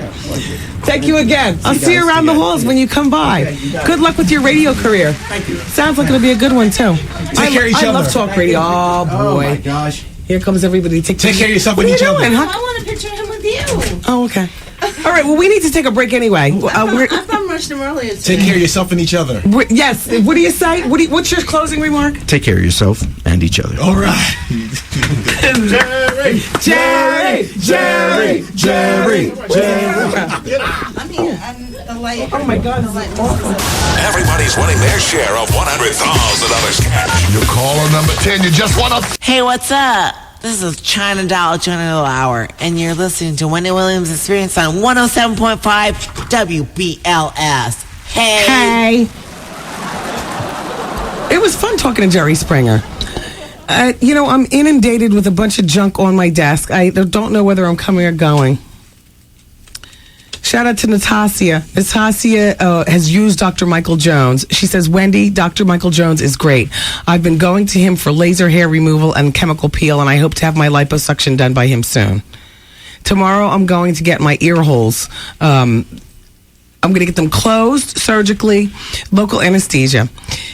Thank you again. I'll see you around the halls when you come by. Good luck with your radio career. Thank you. Sounds like it'll be a good one, too. Take care of each other. I love talk radio. Oh, boy. Oh, my gosh. Here comes everybody. Take care of yourself and each other. What are you doing, I want to picture him with you. Oh, okay. All right, well, we need to take a break anyway. I thought I rushed him earlier today. Take care of yourself and each other. Yes. What do you say? What's your closing remark? Take care of yourself and each other. All right. Jerry. Oh, my God. Everybody's winning their share of $100,000 cash. You're caller number 10. You just won a... Hey, what's up? This is China Doll China Little Hour, and you're listening to Wendy Williams Experience on 107.5 WBLS. Hey! It was fun talking to Jerry Springer. I'm inundated with a bunch of junk on my desk. I don't know whether I'm coming or going. Shout out to Natasha. Natasha has used Dr. Michael Jones. She says, Wendy, Dr. Michael Jones is great. I've been going to him for laser hair removal and chemical peel, and I hope to have my liposuction done by him soon. Tomorrow, I'm going to get my ear holes. I'm going to get them closed surgically, local anesthesia,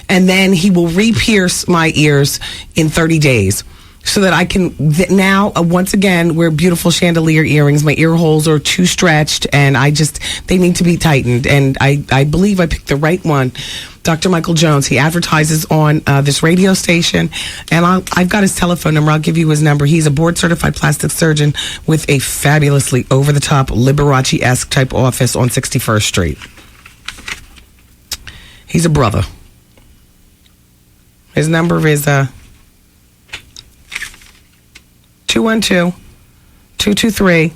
and then he will re-pierce my ears in 30 days. So that I can now, once again, wear beautiful chandelier earrings. My ear holes are too stretched, and they need to be tightened. And I believe I picked the right one. Dr. Michael Jones, he advertises on this radio station, and I've got his telephone number. I'll give you his number. He's a board-certified plastic surgeon with a fabulously over-the-top Liberace-esque type office on 61st Street. He's a brother. His number is 212-223-0255.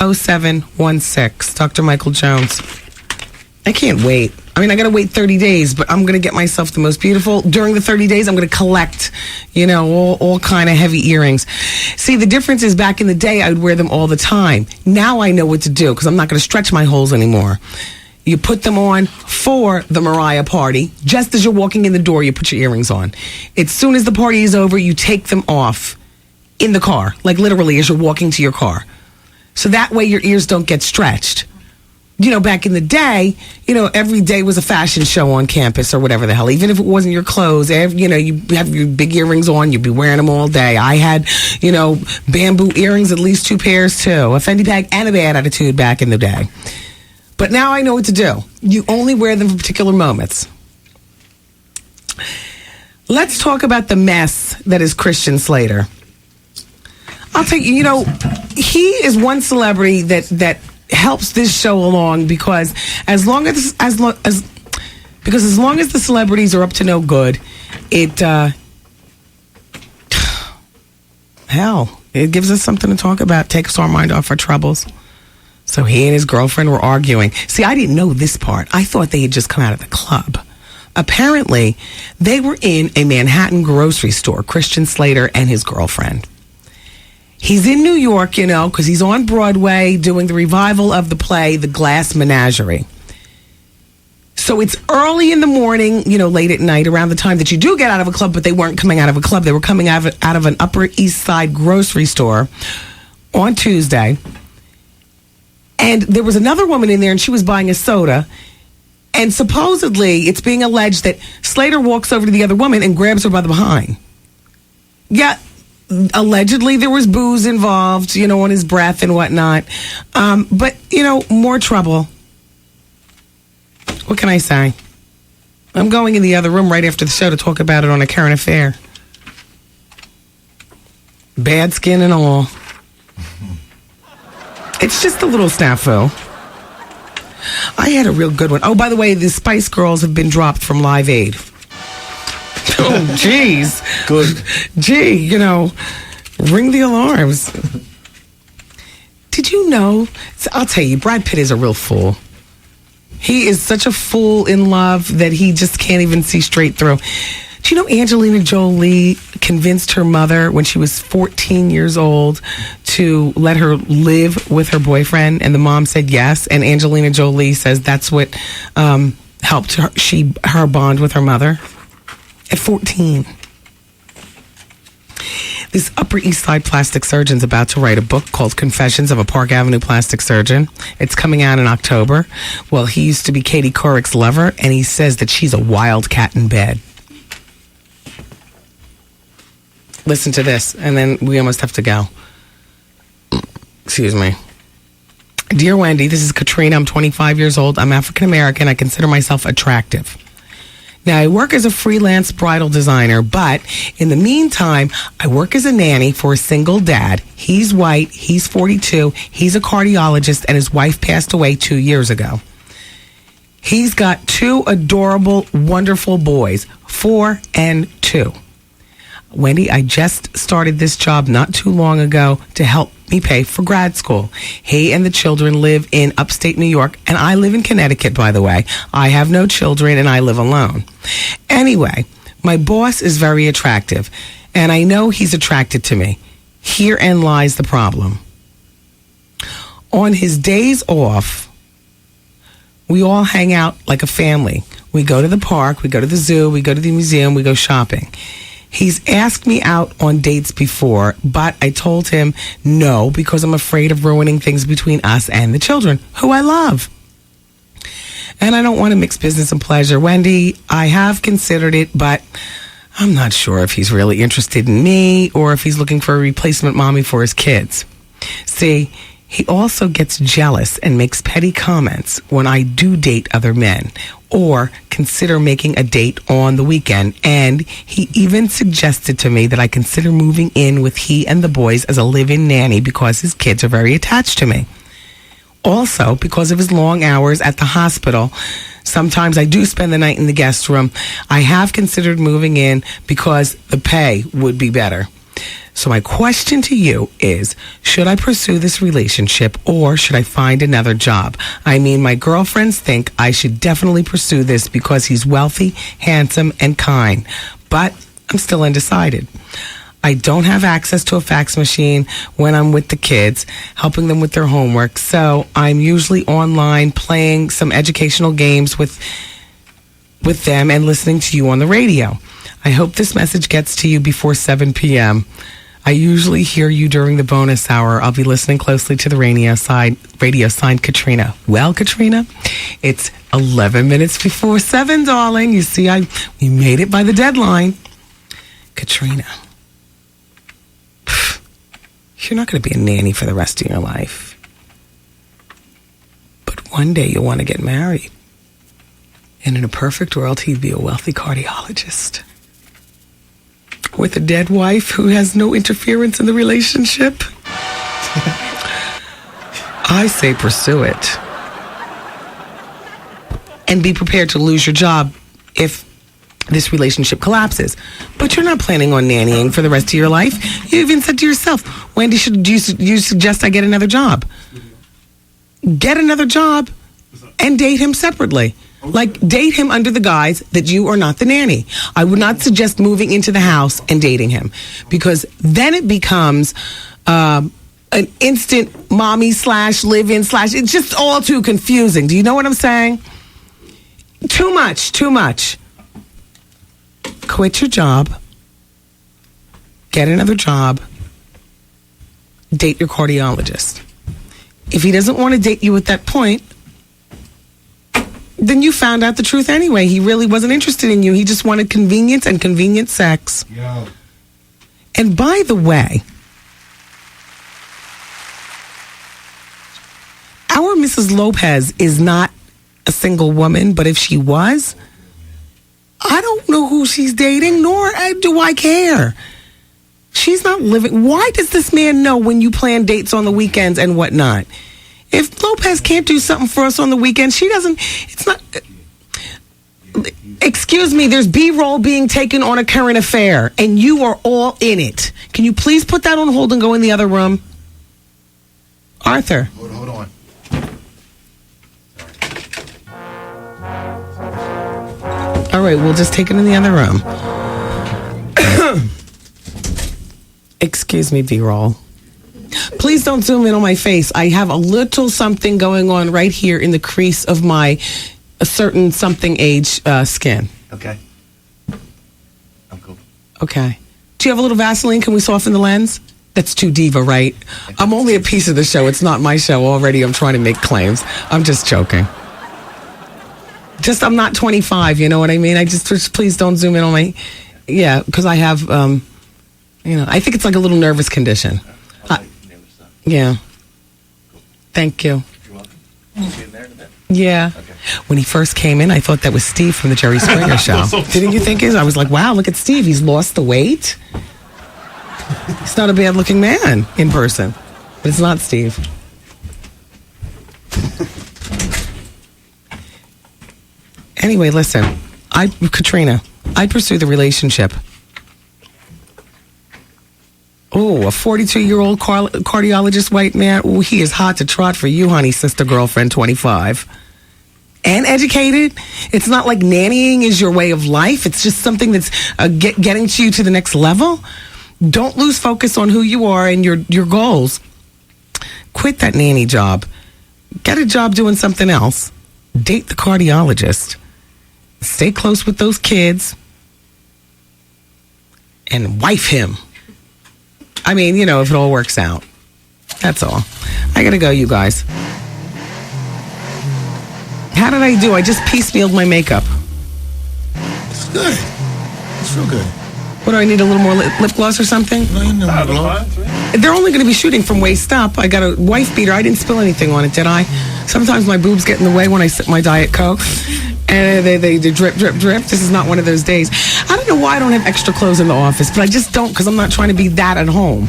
888-0716. Dr. Michael Jones. I can't wait. I mean, I got to wait 30 days, but I'm going to get myself the most beautiful. During the 30 days, I'm going to collect, all kind of heavy earrings. See, the difference is back in the day, I would wear them all the time. Now I know what to do because I'm not going to stretch my holes anymore. You put them on for the Mariah party. Just as you're walking in the door, you put your earrings on. As soon as the party is over, you take them off in the car, like literally as you're walking to your car. So that way your ears don't get stretched. Back in the day, every day was a fashion show on campus or whatever the hell. Even if it wasn't your clothes, you have your big earrings on, you'd be wearing them all day. I had, bamboo earrings, at least 2 pairs too. A Fendi bag and a bad attitude back in the day. But now I know what to do. You only wear them for particular moments. Let's talk about the mess that is Christian Slater. I'll tell you, he is one celebrity that helps this show along because as long as the celebrities are up to no good, it gives us something to talk about, takes our mind off our troubles. So he and his girlfriend were arguing. See, I didn't know this part. I thought they had just come out of the club. Apparently, they were in a Manhattan grocery store, Christian Slater and his girlfriend. He's in New York, because he's on Broadway doing the revival of the play, The Glass Menagerie. So it's early in the morning, late at night, around the time that you do get out of a club, but they weren't coming out of a club. They were coming out of an Upper East Side grocery store on Tuesday. And there was another woman in there, and she was buying a soda. And supposedly, it's being alleged that Slater walks over to the other woman and grabs her by the behind. Yeah. Allegedly, there was booze involved, on his breath and whatnot. But, more trouble. What can I say? I'm going in the other room right after the show to talk about it on A Current Affair. Bad skin and all. It's just a little snafu. I had a real good one. Oh, by the way, the Spice Girls have been dropped from Live Aid. Oh, jeez. Good. Gee, ring the alarms. Did you know? I'll tell you, Brad Pitt is a real fool. He is such a fool in love that he just can't even see straight through. Do you know Angelina Jolie convinced her mother when she was 14 years old to let her live with her boyfriend? And the mom said yes. And Angelina Jolie says that's what helped her bond with her mother. At 14. This Upper East Side plastic surgeon's about to write a book called Confessions of a Park Avenue Plastic Surgeon. It's coming out in October. Well, he used to be Katie Couric's lover, and he says that she's a wildcat in bed. Listen to this, and then we almost have to go. Excuse me. Dear Wendy, this is Katrina. I'm 25 years old. I'm African American. I consider myself attractive. Now, I work as a freelance bridal designer, but in the meantime, I work as a nanny for a single dad. He's white, he's 42, he's a cardiologist, and his wife passed away 2 years ago. He's got 2 adorable, wonderful boys, 4 and 2. Wendy, I just started this job not too long ago to help me pay for grad school. He and the children live in upstate New York, and I live in Connecticut, by the way. I have no children, and I live alone. Anyway, my boss is very attractive, and I know he's attracted to me. Herein lies the problem. On his days off, we all hang out like a family. We go to the park, we go to the zoo, we go to the museum, we go shopping. He's asked me out on dates before, but I told him no because I'm afraid of ruining things between us and the children, who I love. And I don't want to mix business and pleasure. Wendy, I have considered it, but I'm not sure if he's really interested in me or if he's looking for a replacement mommy for his kids. See, he also gets jealous and makes petty comments when I do date other men or consider making a date on the weekend. And he even suggested to me that I consider moving in with he and the boys as a live-in nanny because his kids are very attached to me. Also, because of his long hours at the hospital, sometimes I do spend the night in the guest room. I have considered moving in because the pay would be better. So my question to you is, should I pursue this relationship or should I find another job? I mean, my girlfriends think I should definitely pursue this because he's wealthy, handsome, and kind. But I'm still undecided. I don't have access to a fax machine when I'm with the kids, helping them with their homework. So I'm usually online playing some educational games with them and listening to you on the radio. I hope this message gets to you before 7 p.m. I usually hear you during the bonus hour. I'll be listening closely to the radio signed Katrina. Well, Katrina, it's 11 minutes before 7, darling. You see, we made it by the deadline. Katrina, you're not going to be a nanny for the rest of your life. But one day you'll want to get married. And in a perfect world, he'd be a wealthy cardiologist with a dead wife who has no interference in the relationship. I say pursue it. And be prepared to lose your job if this relationship collapses. But you're not planning on nannying for the rest of your life. You even said to yourself, Wendy, should you suggest I get another job? Get another job and date him separately. Like, date him under the guise that you are not the nanny. I would not suggest moving into the house and dating him, because then it becomes an instant mommy / live-in / it's just all too confusing. Do you know what I'm saying? Too much. Quit your job. Get another job. Date your cardiologist. If he doesn't want to date you at that point, then you found out the truth anyway. He really wasn't interested in you. He just wanted convenience and convenient sex. Yo. And by the way, our Mrs. Lopez is not a single woman, but if she was, I don't know who she's dating, nor do I care. She's not living. Why does this man know when you plan dates on the weekends and whatnot? If Lopez can't do something for us on the weekend, she doesn't. It's not. Excuse me, there's B-roll being taken on a current affair, and you are all in it. Can you please put that on hold and go in the other room? Arthur. Hold on. All right, we'll just take it in the other room. Excuse me, B-roll. Please don't zoom in on my face. I have a little something going on right here in the crease of my a certain something age skin. Okay. I'm cool. Okay. Do you have a little Vaseline? Can we soften the lens? That's too diva, right? I'm only a piece of the show. It's not my show. Already I'm trying to make claims. I'm just joking. I'm not 25, you know what I mean? Just please don't zoom in on my... Yeah, because I have, I think it's like a little nervous condition. Yeah. Thank you. You're welcome. See you in there in a bit. Yeah. Okay. When he first came in, I thought that was Steve from the Jerry Springer show. Didn't you think I was like, wow, look at Steve. He's lost the weight. He's not a bad-looking man in person. But it's not Steve. Anyway, listen. Katrina, I'd pursue the relationship. Oh, a 42-year-old cardiologist white man. Oh, he is hot to trot for you, honey, sister girlfriend 25. And educated. It's not like nannying is your way of life. It's just something that's getting you to the next level. Don't lose focus on who you are and your goals. Quit that nanny job. Get a job doing something else. Date the cardiologist. Stay close with those kids. And wife him. I mean, if it all works out. That's all. I gotta go, you guys. How did I do? I just piecemealed my makeup. It's good. It's real good. What do I need? A little more lip gloss or something? No, you know gloss. They're only going to be shooting from waist up. I got a wife beater. I didn't spill anything on it, did I? Sometimes my boobs get in the way when I sip my Diet Coke. And they drip, drip, drip. This is not one of those days. I don't know why I don't have extra clothes in the office, but I just don't, because I'm not trying to be that at home.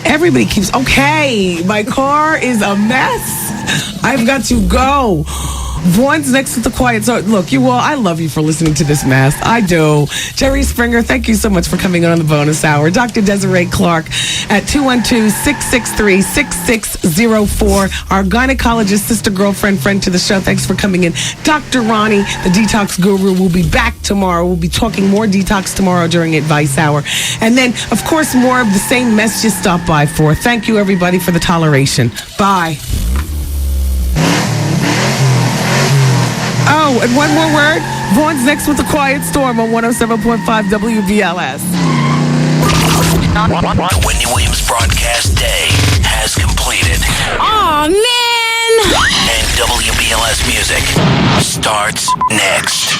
Everybody keeps, okay, my car is a mess. I've got to go. Vaughn's next with the quiet. So, look, you all, I love you for listening to this mess. I do. Jerry Springer, thank you so much for coming on the bonus hour. Dr. Desiree Clark at 212-663-6604. Our gynecologist, sister, girlfriend, friend to the show. Thanks for coming in. Dr. Ronnie, the detox guru, will be back tomorrow. We'll be talking more detox tomorrow during Advice Hour. And then, of course, more of the same mess you stopped by for. Thank you, everybody, for the toleration. Bye. Oh, and one more word. Vaughn's next with the Quiet Storm on 107.5 WBLS. The Wendy Williams broadcast day has completed. Aw, man! And WBLS music starts next.